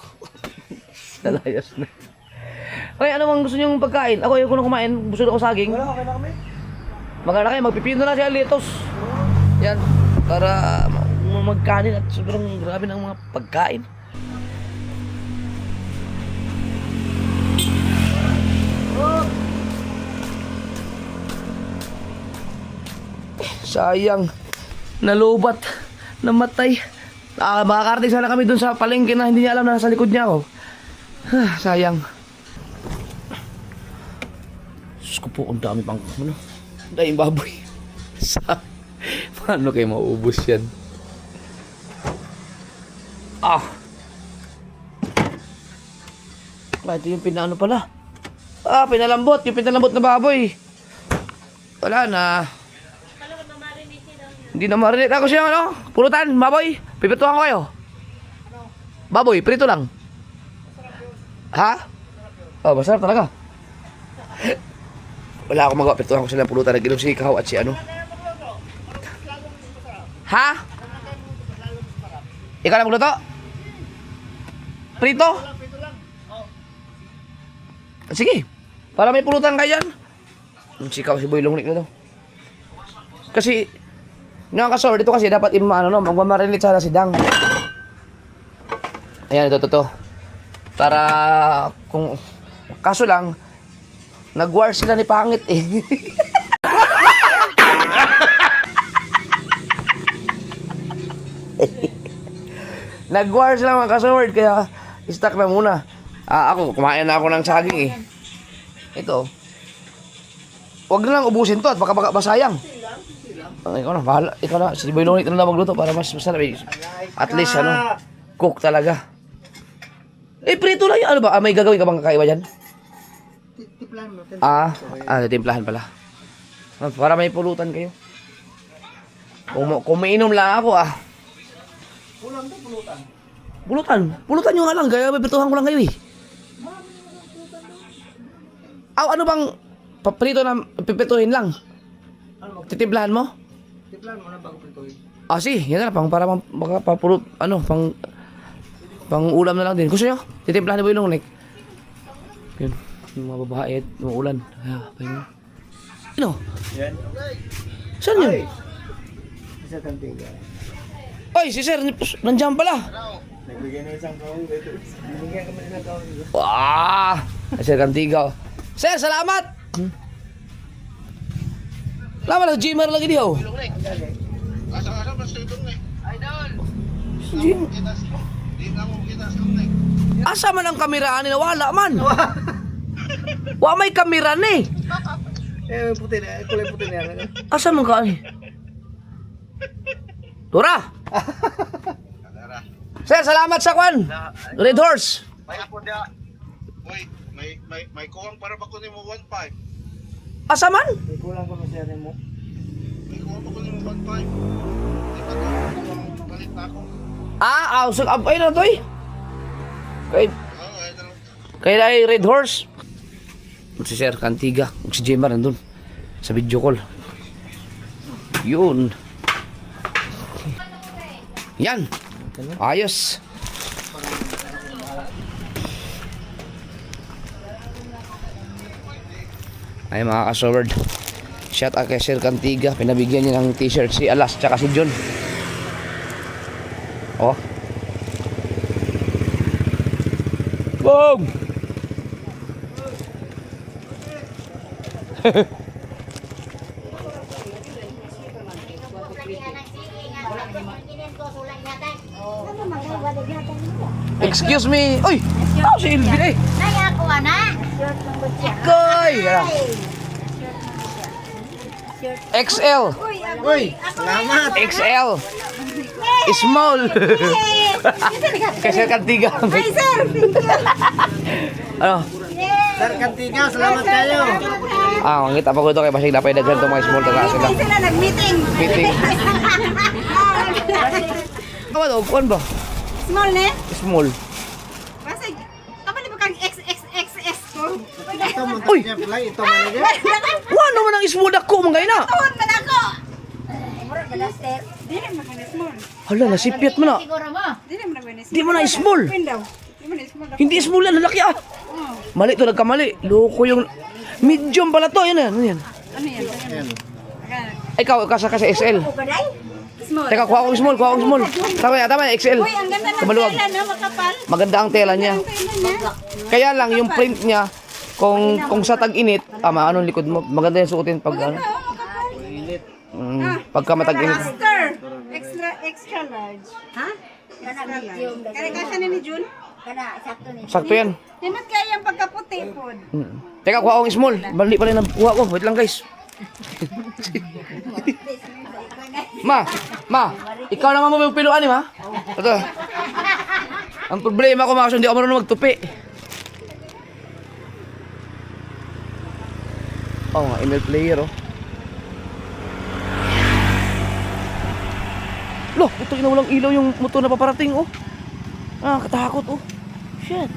Lalayas na. Hoy, ano bang gusto niyong pagkain? Ako yung kunong kumain, gusto ako saging. Wala, okay na kami. Magana kayo, magpipino na siya litos. Yan, para magkanin at sobrang grabe ng mga pagkain. Sayang, nalubat, namatay. Makakarating sana kami dun sa palengke na hindi niya alam na nasa likod niya ako. Sayang. Diyos ko po, ang dami pang ano, daming baboy. Paano kayo maubos yan? Ito yung pinaano pala. Pinalambot. Yung pinalambot na baboy. Wala na. Hindi na marinate ako siya, ano? Pulutan, baboy. Pipituhan ko kayo. Baboy, prito lang. Ha? Masarap talaga. Wala akong magawa. Pituhan ko sila ng pulutan. Nag-inom si Ikaw at si ano. Ha? Ikaw lang magluto? Prito? Sige. Para may pulutan kayo dyan. Si Ikaw, si Boy Lungnik na to. Kasi nga kasor, dito kasi dapat magmamarinate sana si Dang. Ayan, ito. Para kung kaso lang, nag-war sila ni Pangit eh. Nag-war sila mga kasor, kaya stuck na muna. Ako, kumain na ako ng saging eh. Ito. Huwag na lang ubusin to at baka masayang. Ikaw na, bahala. Ikaw na, si Boy Lungnik na lang magluto para mas masarap eh. At least, cook talaga. Prito lang yun. Ano ba? May gagawin ka bang kakaiba dyan? Timplahan mo. Timplahan pala. Para may pulutan kayo. Kung mainom lang ako, Kulang to pulutan. Pulutan nyo nga lang. Kaya pipituhan ko lang kayo eh. Ano bang paprito na pipituhin lang? Titimplahan mo? Tiplan mo na bago prituin. Ah, si, yan na lang, para baka papulot, pang ulam na lang din. Gusto nyo? Titimplahan mo yung long neck. Yun, yung mga babae at umuulan. Pahinga. Ano? Yan. Saan yun? Isa kantiga. Ay, si sir, nandiyan pala. Nagbigay na isang kawang dito. Binigyan kami ng kawang dito. Wah! Sir Cantiga. Sir, salamat! Lama lang, Jimmer lagi dia. Oh. Asa-asa mas itong nih. Jim. Di na mo kita sa nih. Asa man ang kamera ni nawala man? Wa may kamera ni. Puti na, kulay puti na yan. Asa man ka ni? Tura! Sir, salamat sa kwan. Red Horse. May ako dia. Uy, may kuwang para ba ko nimo 1.5. Asa man? May kulang pa masyari mo. May kuwang ba ko nimo 1.5. Di ba to? Palit na ako. Usag ay na to eh. Kay Oo, ay na. kay ay Red Horse. Si Sir Cantiga, si Jimmer nandun sa video call. Yun. Yan. Ayos. Ay mga ka-sword. Shout out kay Sir Cantiga. Pinabigyan niya ng t-shirt si Alas tsaka si John. Oh. Boom! Excuse me. Uy! Si Ilvin eh. Naya ako na. Koy! XL. Uy, salamat. XL. Small. Kay Sir Cantiga. Ay, sir, thank you. Ano? Sir Kantiga, salamat kayo. Ngita pa ko ito kay Basig Lapay daghan itong mga small taga sila. Hindi sila nag-meeting. Meeting. Kawan o, kuwan ba? Small, ne? Small. Kasi, kapali ba kang XXXS ko? Ito mo Uy! fly, ito manager. Wano man ang small dako mga ina. Tuhon man ako! Dili man ka small. Hala, nasipyat mo na. Dili man na Di mo na small. Window. Di man na small. Hindi small yan, lalaki ah. Mali to, nagkamali. Loko yung... Medium pala to, yan ano yan. Ano yan? Ikaw, kasa SL. Small. Teka, kuha akong small. Tama yan, XL. Uy, ang ganda ng Kabaluwag. tela, no? Makapal. Maganda ang tela niya. Ang tela niya. Kaya lang, yung print niya, kung sa tag-init, anong likod mo, maganda yung suotin pag ano. Oo, makapal. Pagka matag-init. Master. Extra large. Ha? Extra large. Kaya kasya ni Jun? Sakto yan. Hinat kaya yung pagkaputi po. Teka, kuha akong small. Mali pa rin ang kuha ko. Wait lang guys. Ma, ikaw naman mo yung piluan ha? Ito. Ang problema ko mga kasi hindi ako marunong magtupi. Oh, mga ML player oh. Loh, ito walang ilaw yung motor na paparating oh. Katakot oh. Shit.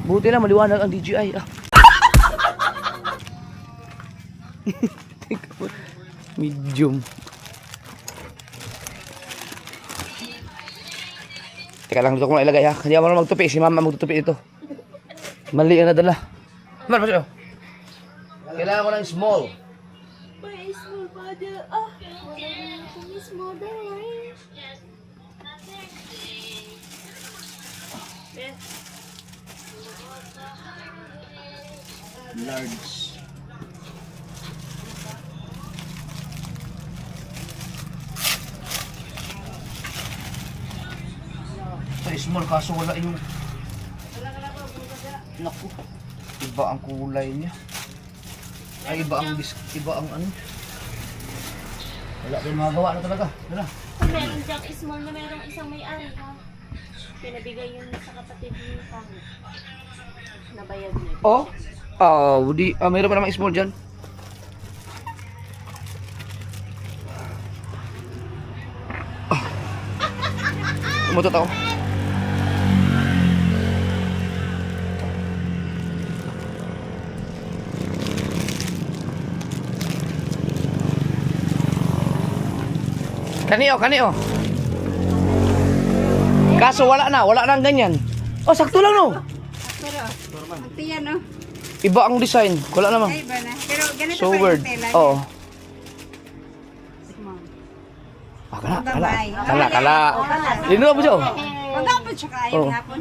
Buti na maliwanag ang DJI ah. Medium. Teka lang, dito ko na ilagay ha. Hindi ako marunong magtupi. Si mama magtutupi ito. Mali ang nadala. Mar, pasyo. Kailangan ko ng small. May small pa dyan. Ah, wala na akong small dyan. Large. Ito small kaso wala yung... Naku. Iba ang kulay niya. Ay, iba ang ano. Wala din magawa na talaga. Wala. Kung meron diyang small na merong isang may-ari ha. Pinabigay yun sa kapatid ni Pang. Nabayad niya. Oh? Mayroon pa namang small dyan. Umutot ako. Kanio. Kaso wala na ang ganyan. Oh, sakto lang no. Tiyan, no? Iba ang design. Wala naman. Ay, ba na? Pero ganito So pa weird. yung tela. Oo. Small. Kala. Lino ba siya? Huwag ka po siya kayo Oo. hapon.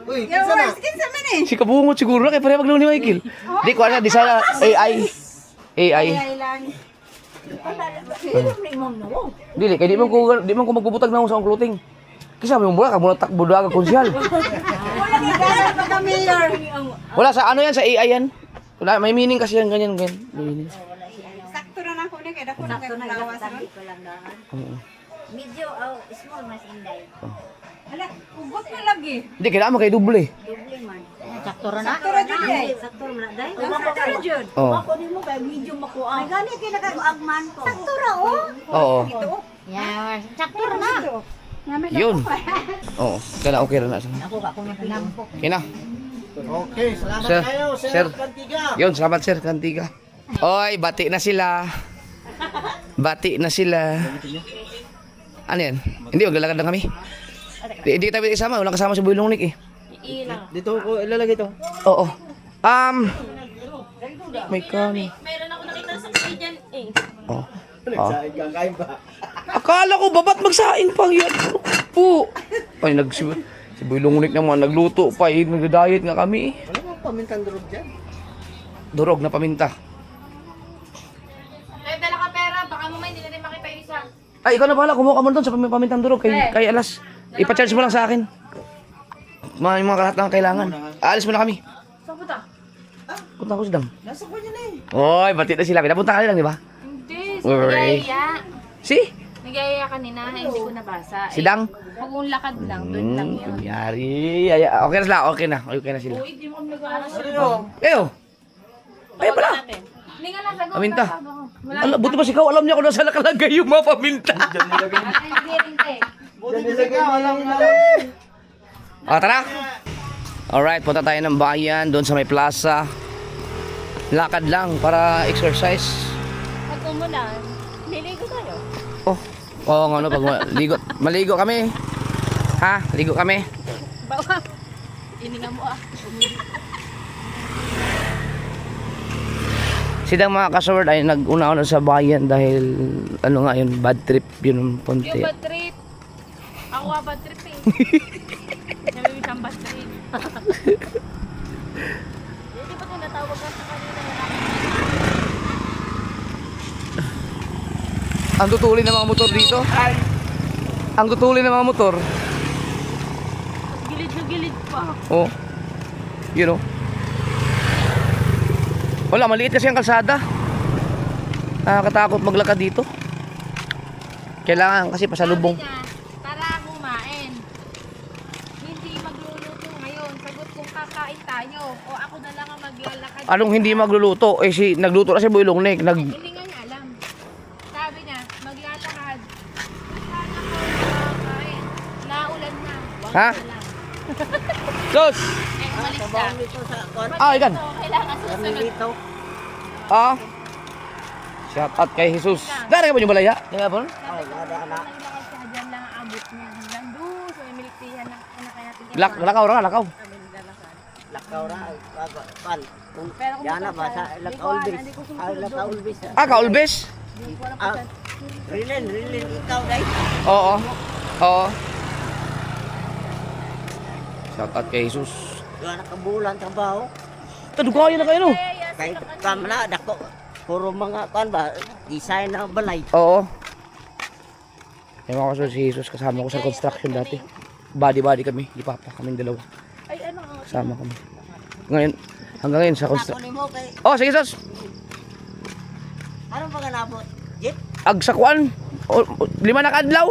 Uy, Yung worst, kinsa man eh. Si kabungot siguro na kaya pareha maglaw ni Michael. Di ko ano, design na AI. Ay lang. Dili kay di man ko magbubutag na ako sa akong clothing. Kisa mo mura ka muna takbo daga konsyal. Wala ni gana pagka mayor. Wala sa ano yan sa AI yan. Wala may meaning kasi yan ganyan. May meaning. Sakto na ako ni kaya dako na kay lawas. Oo. Medyo small mas inday. Hala, ugot na lagi. Hindi kailangan kay doble. Doble man. Sakto ra na. Sakto ra jud ay. Sakto ra na day. Sakto ra jud. Oo. Kunin mo kay medyo makuha. Ay gani kay nakaagman ko. Sakto ra oh. Oo. Yeah, sakto ra na. Yun. Oo. Kaya okay ra na. Ako ka kung napinampok. Kina. Okay, salamat Sir, kayo, Sir sir. Kantiga. Yun, salamat sir, Kantiga. Oy, bati na sila. Bati na sila. Ano yan? Hindi, maglalakad lang kami. Hindi tayo isama, walang kasama si Boy Longnik eh. Iilang. Dito ko ilalagay to. Oo. May kami. Meron ako nakita sa kasi dyan eh. Oh. Nagsaing ka, kain ba? Akala ko babat magsaing pa yan. Po. Ay, si Boy Longnik naman, nagluto pa eh. Nagda-diet nga kami eh. Wala mo pamintang durog dyan. Durog na paminta. Ay, dala ka pera. Baka mamaya hindi na rin makita yung isa. Ay, ikaw na bahala. Kumuha ka muna doon sa pamintang durog. Kay Alas. Ipa-charge mo lang sa akin. Yung mga lahat lang kailangan. Aalis mo na kami. Saan punta? Punta ko sa dam. Nasa kanya na eh. Oy, bati na sila. Pinapunta ka lang, di ba? Hindi. Uray. Nagyayaya. Si? Nagyayaya kanina. Hindi ko nabasa. Si Dang? Pag kung lakad lang, doon lang yun. Kunyari. Okay na sila. Okay na sila. Uy, di mo kami nag-aaras. Eyo. Ay, pala. Hindi nga nasagot. Paminta. Buti ba si ikaw? Alam niya kung nasa nakalagay yung mga paminta. Buti kasi ka, walang O, tara. Alright, punta tayo ng bayan. Doon sa may plaza. Lakad lang para exercise. Pag umulan, liligo tayo. Oh. Oo nga no, pag maligo kami. Ha? Ligo kami. Bawa. Ininga mo ah. Sidang mga kasword ay nag-una-una sa bayan dahil ano nga yun, bad trip yun ng Yung punti. bad trip. Ako nga bad trip eh. Sabi isang bad trip. Hindi ba tinatawag ka sa kanina na Ang tutulin ng mga motor dito. Ang tutulin ng mga motor. gilid na gilid pa. Oh. You know. Wala, maliit kasi ang kalsada. Nakakatakot maglakad dito. Kailangan kasi pasalubong. Sabi niya, para kumain. Hindi magluluto ngayon. Sagot kung kakain tayo. O ako na lang ang maglalakad. Anong hindi magluluto? Eh si nagluto na si Boy Longnik. Hindi nga niya alam. Sabi niya, maglalakad. Sana ko kakain. Naulan na. Wag Ha? na lang. Sus! Eh, umalis na. Ah, ikan. So, kailangan susunod. Ah. Shout out kay Jesus. Dari ka ba yung balaya? Nga po? Naglakad siya dyan lang ang abot niya. Hanggang doon sa may miliktihan na anak natin. Lakaw ra, lakaw. Lakaw ra, pan. Pero kung Yana ba sa Lakaulbis? Lakaulbis. Ah, kaulbes? Rilin, ikaw dai. Oo. Oo. Shout out kay Jesus. Wala ka bulan trabaho. Tadugayan na kayo no? Kay kamla dako. Puro mga kan ba design ng balay. Oo. Yung mga kasunod si Jesus kasama ko sa construction dati. Body kami. Di papa kaming dalawa. Ay, ano ang Kasama kami. Ngayon, hanggang ngayon sa construction. Kunin mo kay Oh, sige Jesus. ano ba ganabot? Jeep. Agsakuan. 5 na kadlaw.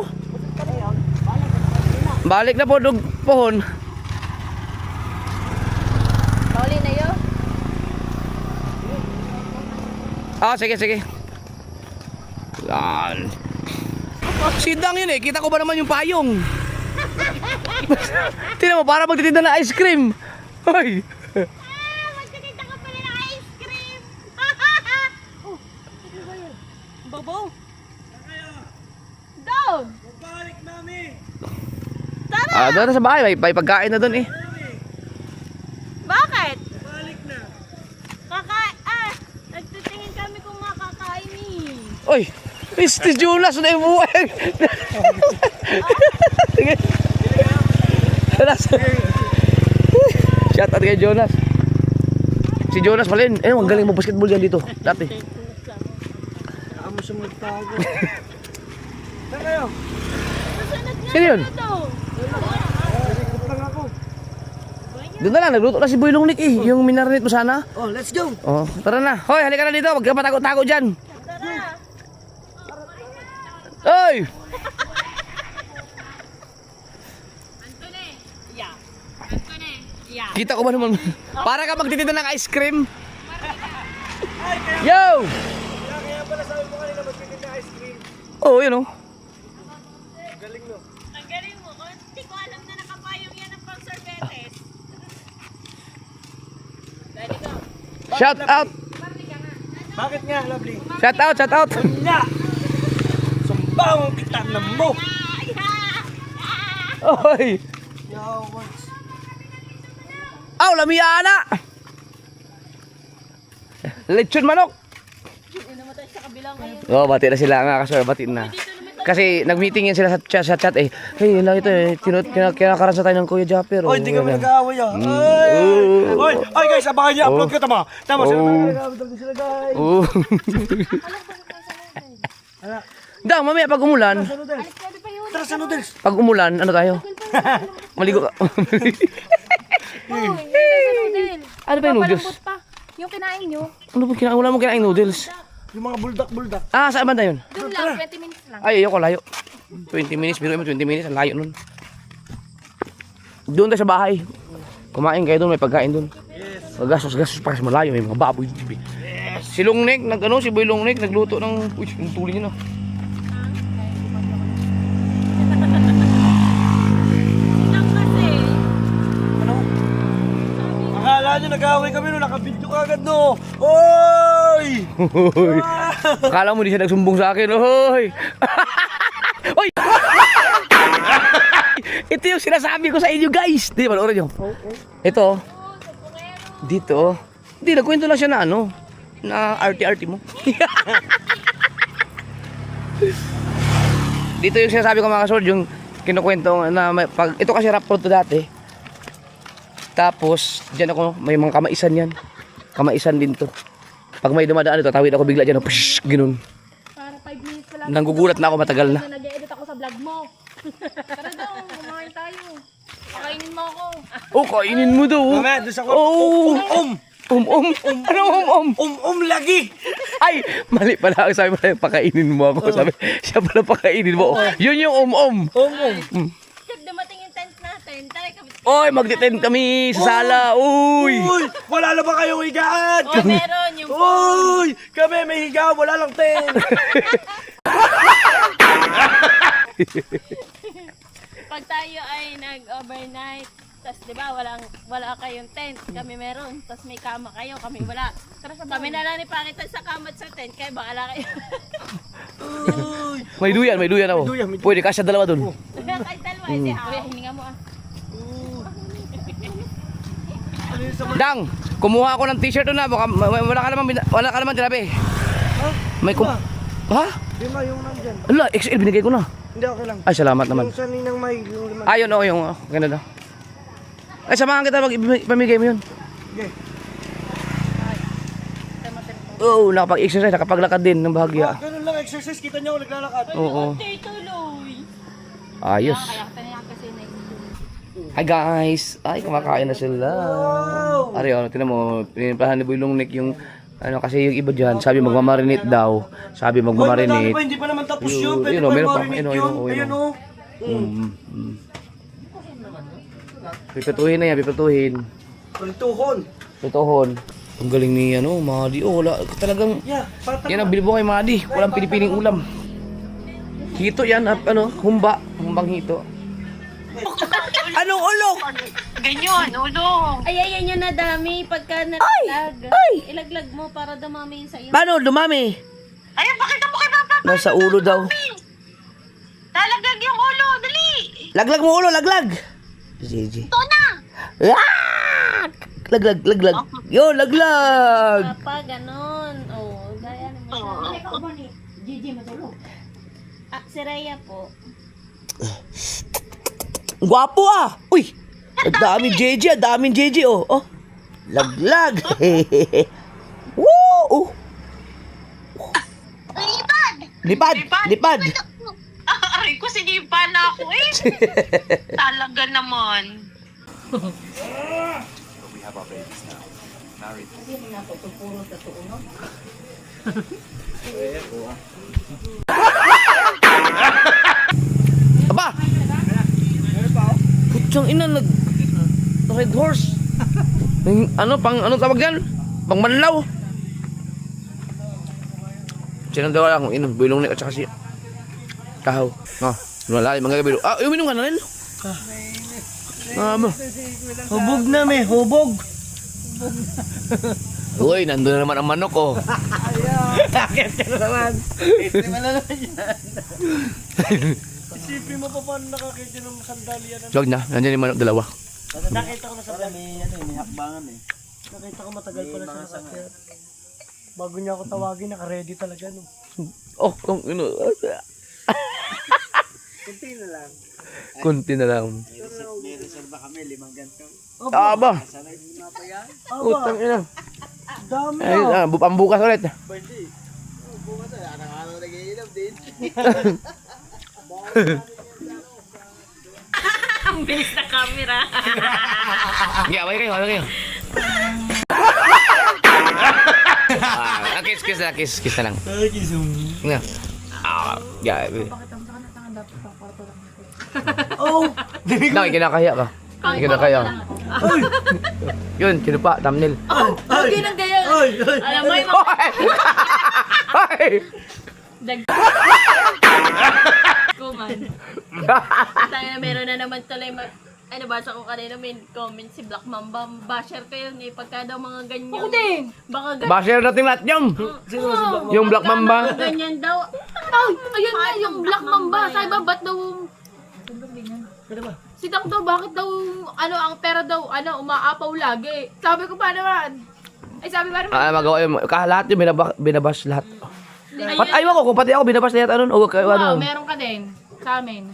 Balik na po dug pohon. Pauli na yun? Ah, sige. Yan. Sidang yun eh. Kita ko ba naman yung payong? Tingnan mo, para magtitinda ng ice cream. Hoy. Magkakita ka pala ng ice Bobo. Down. Balik namin. Doon na sa bahay, may pagkain na doon eh. Bakit? Balik na. Nagtitingin kami kung makakain eh. Oy, Mr. Jonas na yung buhay. Shout out kay Jonas. Si Jonas pala yun. Ang galing mo basketball yan dito. Dati. Amo siya magtago. Saan kayo? Sino yun? Ikot lang ako. Doon na lang, nagluto na si Boy Longnik eh. Yung minarinate mo sana. Oh, let's go. Oh, tara na. Hoy, halika na dito. Huwag ka patago-tago dyan. Hoy! Yeah. Yeah. Kita ko ba naman? Para ka magtitinda ng ice cream. Yo! Kaya pala sabi mo kanina magtitinda ice cream. Oh, yun oh. Galing no. Ang galing mo. Hindi ko alam na nakapayong yan ng pang-sorbetes. Ready go. Shout out. Bakit nga, lovely? Shout out, shout out. Nya! Sumbang kita ng mo! Oy! Yo, what's... Aw, lamiyana! Lechon manok! Namatay sa kabilang ngayon. Oh, bati na sila nga kasi bati na. Kasi nag-meeting yan sila sa chat eh. Hey, yun lang ito eh. Kinakaransa tayo ng Kuya Japper. Oy, hindi kami nag-aaway ah. Oy, guys, abangan niyo, upload ko tama. Tama, sila nag-aaway sila guys. Oh. Dang, mamaya pag umulan, Tara sa noodles. pag umulan, ano tayo? Maligo ka. Ano ba yung noodles? Pa. Yung kinain nyo, Ano ba wala mo kinain noodles? Yung mga buldak-buldak. Ah, saan banda yun? doon lang, 20 minutes lang. Ay, ayoko, layo. 20 minutes, biro mo 20 minutes, ang layo nun. Doon tayo sa bahay. Kumain kayo doon, may pagkain doon. Gastos pa kasi malayo, may mga baboy. Si Longnek, si Boy Longnek, nagluto ng, uy, yung tuloy niya na. Lang kasi. Ano? Akala nyo nag-aaway kami no, nakabidyo ka agad no. Oy! Akala mo di siya nagsumbong sa akin, hoy! Hoy! Ito yung sinasabi ko sa inyo, guys. Di ba, panoorin nyo? Ito. Dito. Hindi, nagkwento lang siya na ano. Na arty-arty mo. Dito yung sinasabi ko mga kasord, yung kinukwento na ito kasi rap road to dati. Tapos, dyan ako, may mga kamaisan yan. Kamaisan din to. Pag may dumadaan ito, tawid ako bigla dyan, psh, ganun. Para 5 minutes pa lang. Nanggugulat na ako, matagal na. Nag-edit ako sa vlog mo. Tara daw, kumain tayo. Pakainin mo ako. Oh, kainin mo daw. Mamaya, doon sa Oh, Ano lagi! Ay, mali pala ang sabi mo na pakainin mo ako. Sabi, siya pala pakainin mo. Yun yung Kapag dumating yung tent natin, tayo kami. Oy, magte-tent kami sa sala. Uy! Uy! Wala na ba kayong higaan? Oh, meron yung Uy! Kami may higaan, wala lang tent! pag tayo ay nag-overnight, tas di ba wala kayong tent, kami meron, tas may kama kayo, kami wala. Kami na lang ipakitan sa kama at sa tent, kaya bakala kayo. May duyan ako. May duyan. Pwede kasya dalawa dun. Kahit dalawa, hindi Kuya, hininga mo ah. Dang, kumuha ako ng t-shirt doon na. Wala ka naman tinabi. May Ha? Di ba yung nandyan? Ala, XL binigay ko na. Hindi, okay lang. Ay, salamat naman. Yung sa ninang may yung lima. Ayun, yung ganda daw. Ay, samahan kita pamigay mo yun. Okay. Oo, nakapag-exercise, nakapaglakad din ng bahagya. Ganun lang, exercise. Kita nyo, naglalakad. Oo. tuloy. Ayos. Kaya tanayan kasi na Hi guys! Ay, kumakain na sila. Ari, tinan mo, pinimplahan ni Boy Longnek yung, kasi yung iba dyan, sabi magmamarinate daw. Sabi Hoy, madami magmamarinate. pa, hindi pa naman tapos Yun, yun. Pwede yun, pa meron pa. marinate Ayun, yun. ayun, Ayun o. Pipituhin na yan, pipituhin. Kulituhon. Pituhon. Ang galing ni, Madi. Oh, wala, talagang, Yeah, patang. yan ang bilbo kay Madi. Walang pinipiling ulam. Hito yan, at humbang hito. Anong ulo? Ay, ayan yan na dami pagka nalaglag. Ilaglag mo para dumami yun sa iyo. Paano, dumami? Ayun, bakit mo kay Papa Nasa ulo daw. Talagag yung ulo, dali! Laglag mo ulo, laglag. Gigi. Ito na! Ah! Laglag. Yo, laglag. Papa, ganon. Oh, gaya naman siya. Gigi, matulog. Ah, si Rhea po. Gwapo ah. Uy. Ang daming JJ, oh. Oh. Laglag. Woo! Lipad. Aray ko, sinipa na ako eh. Talaga naman. Aba. Putsang ina red horse. Ano tawag yan? Pang manlaw. Sinandawa lang kung inom, bilong na at saka si kahaw. Wala, mga gabi. Uminom ka na rin. Hubog na may, hubog. Uy, nandun na naman ang manok, oh. Sakit ka na naman. Isipin mo pa paano nakakita ng sandalya na. Wag na, nandiyan yung manok dalawa. Nakita ko na sa may hakbangan eh. Nakita ko matagal pa na siya nakakita. Bago niya ako tawagin, naka-ready talaga no. Oh, ino. Kunti na lang. May reserva kami, 5 ganto. Aba. Sanay mo na pa yan. Utang ina. Dami Ay, pambukas ulit. Pwede. Bukas na, araw-araw nag-iinom din. Ang bilis na camera. Away kayo. Kiss na lang. Nga. Oh! Dahil kinakaya ka. Yun, kinupa, thumbnail. Hindi nang ganyan. Alam mo yung Ay! kuman. Tayo na meron na naman tuloy. Ano, basa ko kanina may comment si Black Mamba. Basher kayo ni pagka daw mga ganyan. Ako din. Baka ganyan. Basher natin lahat yung. Yung Black Mamba. Ganyan daw. Ay, ayun nga, yung Black Mamba. Sabi ba, ba't daw... Si Tang daw, bakit daw, ang pera daw, umaapaw lagi. Sabi ko pa naman. Ay, sabi pa naman. Magawa yun. Lahat yung binabas lahat. Ayun. Aywan ko, kung pati ako binabas lahat. Wow, meron ka din. Sa amin.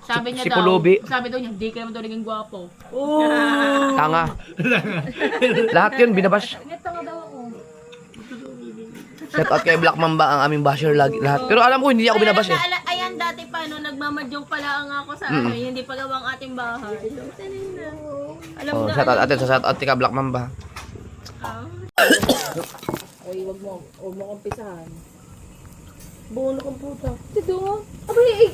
Sabi niya Si daw, Pulubi. sabi daw niya, di ka naman daw naging gwapo. Tanga. Lahat yun, binabas. Tanga daw ako. Shout out kay Black Mamba, ang aming basher lagi. Lahat. Pero alam ko, hindi ako binabas eh. Ayan, dati pa, nagmamadyong pala nga ako sa hindi pa gawang ating bahay. Alam Oh, na, shout out atin sa shout out ka Black Mamba. Uy, wag mo kumpisahan. Bono kang puta. Dito. Abay,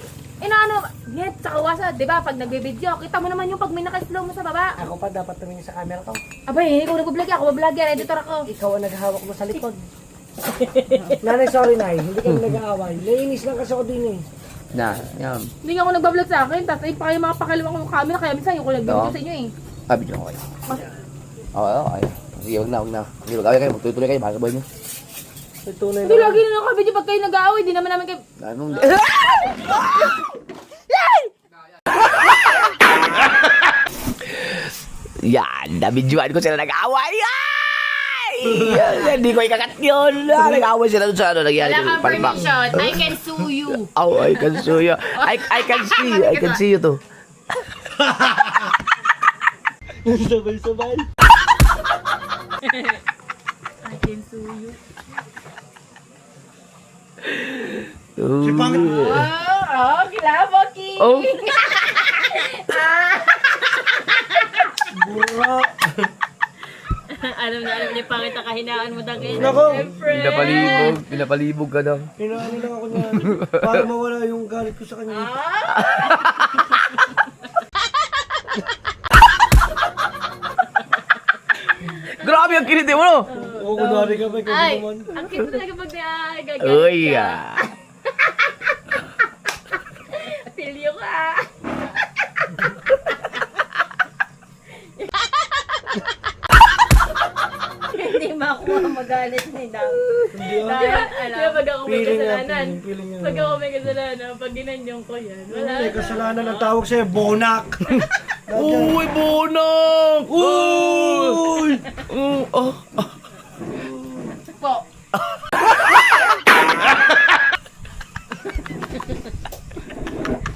net, sa kawasa, di ba, pag nagbe-video, kita mo naman yung pag may naka-slow mo sa baba. Ako pa dapat tumingin sa camera ko. Abay, ikaw nag-vlog ako, vlogger, editor ako. Ikaw ang naghahawak mo sa likod. Nanay, sorry Nay, hindi kami nag-aaway. Naiinis lang kasi ako din eh. Yan. Hindi nga ako nag-vlog sa akin, tapos ay pa kayo makapakalawa ko yung camera, kaya minsan yung ko nag-video sa inyo eh. Video ko kayo. Okay. Sige, wag na. Sige, wag kayo, magtutuloy kayo, baka boy nyo. Tunay Hindi, na. lagi na nakabidyo pag kayo nag-aaway, di naman namin kayo... Anong... Yan, nabidyoan ko sila nag-away. Ay! Hindi ko ikakat yun. Nag-away sila dun sa nangyari. Wala kang permission, I can sue you. Oh, I can sue you. I can see you too. Sabay-sabay. I can sue you. Si Pangit. Kilabaki! Oh. Bura. alam niya pangit ang kahinaan mo dagay. Nako. Pinapalibog ka daw. Pinaano lang ako niyan. Para mawala yung galit ko sa kanya. Grabe ang kiniti mo, no? Oo, kunwari ka ba? Ikaw Ay, naman. ang cute talaga pag gagalit Uy, ka. ah. Pilyo ka. Hindi makuha magalit nila. Hindi ah. Dahil alam, pag ako may Feeling kasalanan, natin, feeling yun. pag ako may kasalanan, pag ginanyong ko yan, wala May kasalanan ang tawag sa'yo, bonak. Uy, bonang! Uy! Oh. po.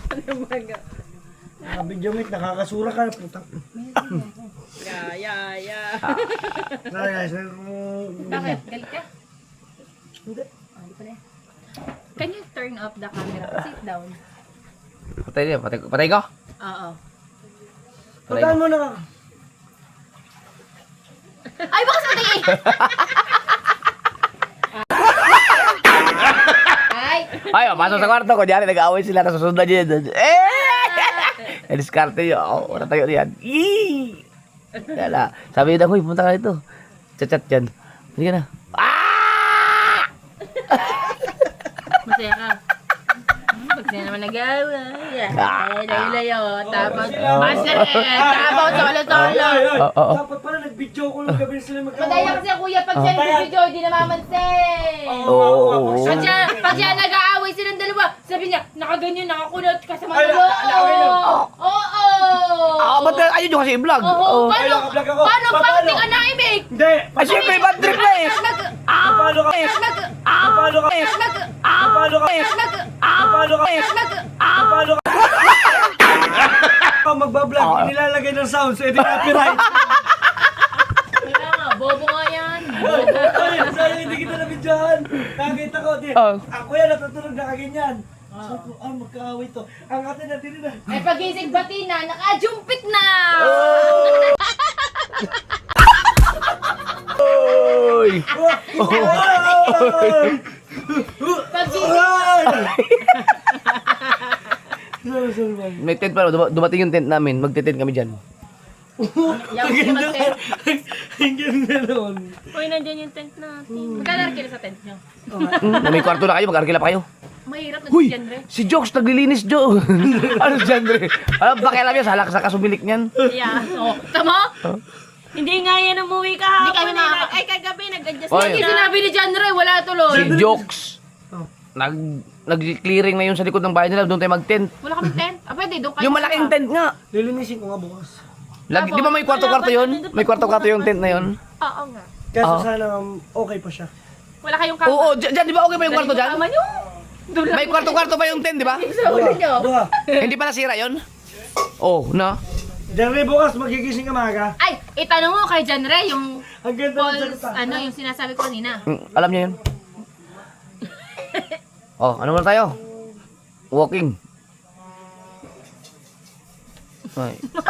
Ano ba nga? Sabi Jomit, nakakasura ka. Putang. Ya. Sorry guys. Bakit? Galit ka? Hindi. Hindi pala. Can you turn off the camera? Sit down. Patay niya, patay ko? Oo. Patay Pagkaan ko. mo na. Ay, baka sa tingin! Ay! Ay, pasok sa kwarto ko. Diyan, nag-aaway sila. Nasusundan niya yun. Diskarte yun. Oo, wala tayo diyan. Kala, sabi niya, huy, punta ka dito. Chat-chat dyan. Hindi ka na. Masaya ka. Pag sila naman nag-awa. Layo-layo. Tapos, tapos, solo-solo. Oo. Dapat pala nag-video ko ng gabi sila Madaya kasi kuya, pag siya nag-video, hindi namamansin. Oo. Pag siya nag-aaway silang dalawa, sabi niya, nakaganyan, nakakulot ka sa mga Ay, nakawin na. Oo! Ba't ayun yung kasi i-vlog? Oo, Ay, naka-vlog ako. paano Paano? pang ka na imig? Hindi. Ay, syempre, bad trip na eh. Napalo ka. Napalo ka. Napalo ka. Napalo ka. Napalo ka. Kung magbablog, nilalagay ng sounds, edi copyright. Kaya nga, bobo nga yan. Ay, sayang hindi kita nabidyohan. Nakakita ko, di. Ako yan, natutulog na kaganyan. Sabi ko, magkaaway to. Ang atin na din na. Ay, pagising bati na, nakajumpit na! Oy! May tent pa. Dumating yung tent namin. Magte-tent kami dyan. Yaw, hindi naman tent. Ang ganda nun. Uy, nandyan yung tent natin. Magkano kilo sa tent nyo? May kwarto na kayo. Mag-arkila pa kayo. Mahirap na Huy! si Genre. Si Jokes naglilinis, Jo. Ano si Jandre? Alam, pakialam yan. Salak sa kasumilik niyan. Yeah. Oh, tama? Hindi nga yan umuwi kahapon. Hindi kami makaka- Ay, kagabi, nag-adjust Oy. Hindi sinabi ni Genre, wala tuloy. Si Jokes. Nag-clearing na yun sa likod ng bahay nila. Doon tayo mag-tent. Wala kami tent. Ah, pwede, doon kayo. Yung malaking tent nga. Lilinisin ko nga bukas. Lagi, di ba may kwarto-kwarto yun? May kwarto-kwarto yung tent na yun. Oo nga. Kaso sana okay pa siya. Wala kayong kama. Oo, dyan, di ba okay pa yung kwarto dyan? Kama nyo. Doon lang. May kwarto-kwarto pa yung tent, di ba? Sa ulo nyo. Doha. Hindi pa nasira yun? Oh, na. Jerry, bukas magigising ka maga. Ay, itanong mo kay Genre yung Ang ganda ng Paul's, salita. ano, yung sinasabi ko kanina. Alam niya yun. Oh, ano muna tayo? Walking.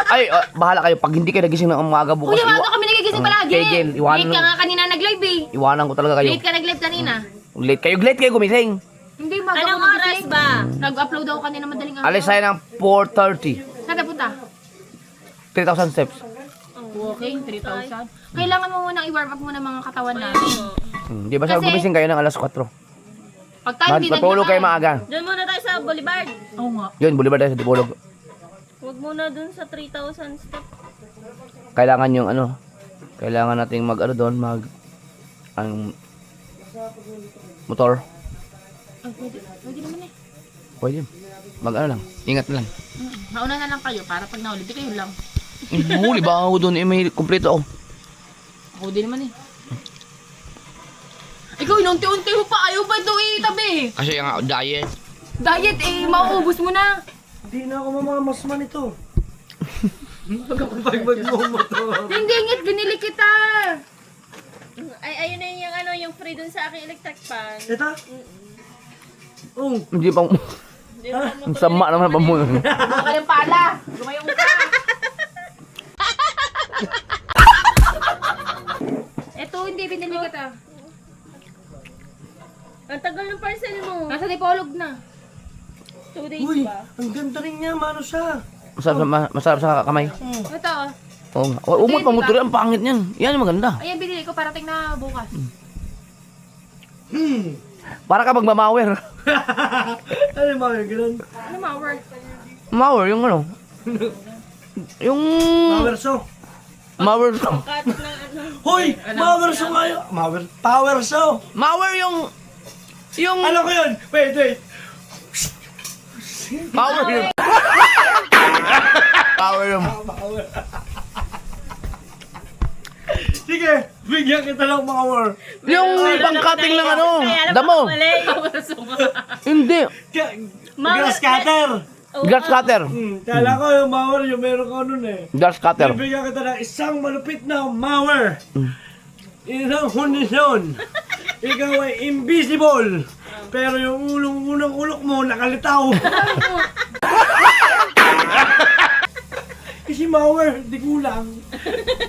Ay, bahala kayo. Pag hindi kayo nagising ng umaga bukas, Kuya, bago kami nagigising palagi. Kegel, iwanan Late ka nga kanina nag-live eh. iwanan ko talaga kayo. Late ka nag-live kanina. Late kayo gumising. Hindi, maga Anong ako oras nagising. ba? Nag-upload ako kanina madaling araw. Alis tayo ng 4:30. Saan punta? 3,000 steps. Walking, 3,000. Kailangan mo munang i-warm up muna mga katawan natin. Di ba sabi Kasi- gumising kayo ng alas 4? Pag tayo hindi Matulog kayo maaga. Diyan muna tayo sa Boulevard. Oo nga. Yun, Boulevard tayo sa Dipolog. Huwag muna dun sa 3,000 step. Kailangan yung ano, kailangan nating mag ano doon, ang motor. Ay, pwede naman eh. Pwede. Mag ano lang, ingat na lang. Nauna na lang kayo para pag naulit, di kayo lang. Huli ba ako doon, may kumpleto ako. Ako din naman eh. Ikaw, inunti-unti mo pa. Ayaw pa ito itabi. Kasi nga, diet. Diet eh, mauubos mo na. Hindi na ako mamamasman ito. Pag magmumotor. Hindi ngit, binili kita. Ay, ayun na yung ano, yung free dun sa aking electric fan. Ito? Oo. Hindi pang, Hindi mo ang sama naman pa mo. Huwag ka ng pala. Lumayong ka. Ito, hindi binili kita. Ang tagal ng parcel mo. Nasa Dipolog na. 2 days Uy, pa. ang ganda rin niya, mano siya. Masarap sa kamay. Ito, Oo nga. Huwag mo pamutuloy, ang pangit niyan. Yan yung maganda. ayan binili ko para tingnan bukas. Para ka magmamawer. Ano yung mga ganun? Ano ma-work? Mawer, yung ano. Yung... Power so. Mower show. Cut ng ano. Hoy! Power show kayo! Power show! Mower yung... Alam ko yun! Wait! Power yung... Power yung... Sige! Bigyan kita ng power! Yung pang-cutting ng ano, damo. Mali. Hindi. Grass cutter! Grass cutter. Kala ko yung mower yung meron ko nun eh. Grass cutter. Bibigyan kita ng isang malupit na mower. Isang kondisyon. Ikaw ay invisible. Pero yung unang ulok mo nakalitaw. Kasi mower, di kulang.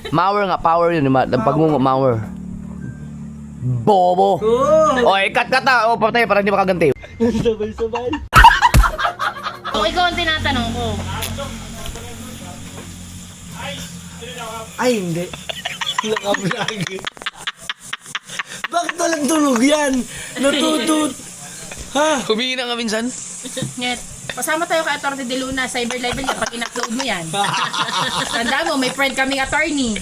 Mower nga, power yun. Pagmungo, mower. Bobo. Oh! Oy, cut na. O, patay para hindi makaganti. Sabay-sabay. O, ikaw ang tinatanong ko. Ay, hindi. Nakablog. Bakit walang tunog yan? Natutut. Ha? Humingi na nga minsan. Nget, pasama tayo kay Atty. De Luna, cyber level yan, pag in-upload mo yan. Tanda mo, may friend kaming attorney.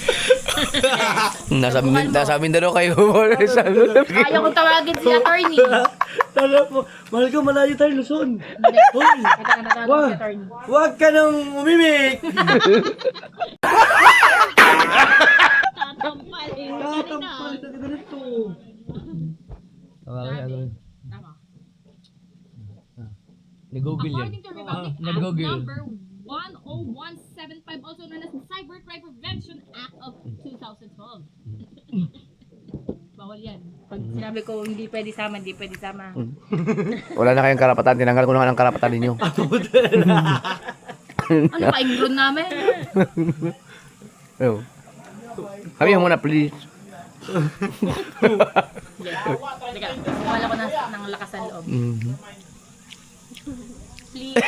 Nasa Mindanao kayo. Kaya kong tawagin si attorney. Tala po, mahal ko, malayo tayo Luzon. Hoy, Tatawagin si attorney. wag ka nang umimik. Tatampal. Tatampal na ganito. Nag-google yan. According to Republic Act number 10175, also known as the Cybercrime Prevention Act of 2012. Bawal yan. Pag sinabi ko hindi pwede sama, hindi pwede sama. Wala na kayong karapatan. Tinanggal ko na nga ng karapatan ninyo. Ano pa ingron namin? Ayun. Kami muna, please. Teka, wala ko ng lakas ng loob. Please.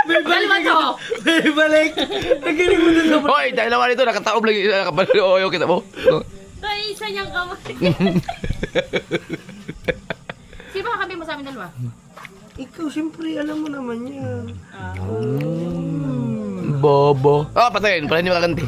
May Ano ba to? May balik. Ang galing mo na Hoy, dahil naman ito, nakataob lang yung nakapaloyo kita mo. Ay, isa niyang kamay. Sino ba kakabi mo sa amin dalawa? Ikaw, siyempre, alam mo naman yan. Bobo. Oh, patayin. Para hindi makaganti.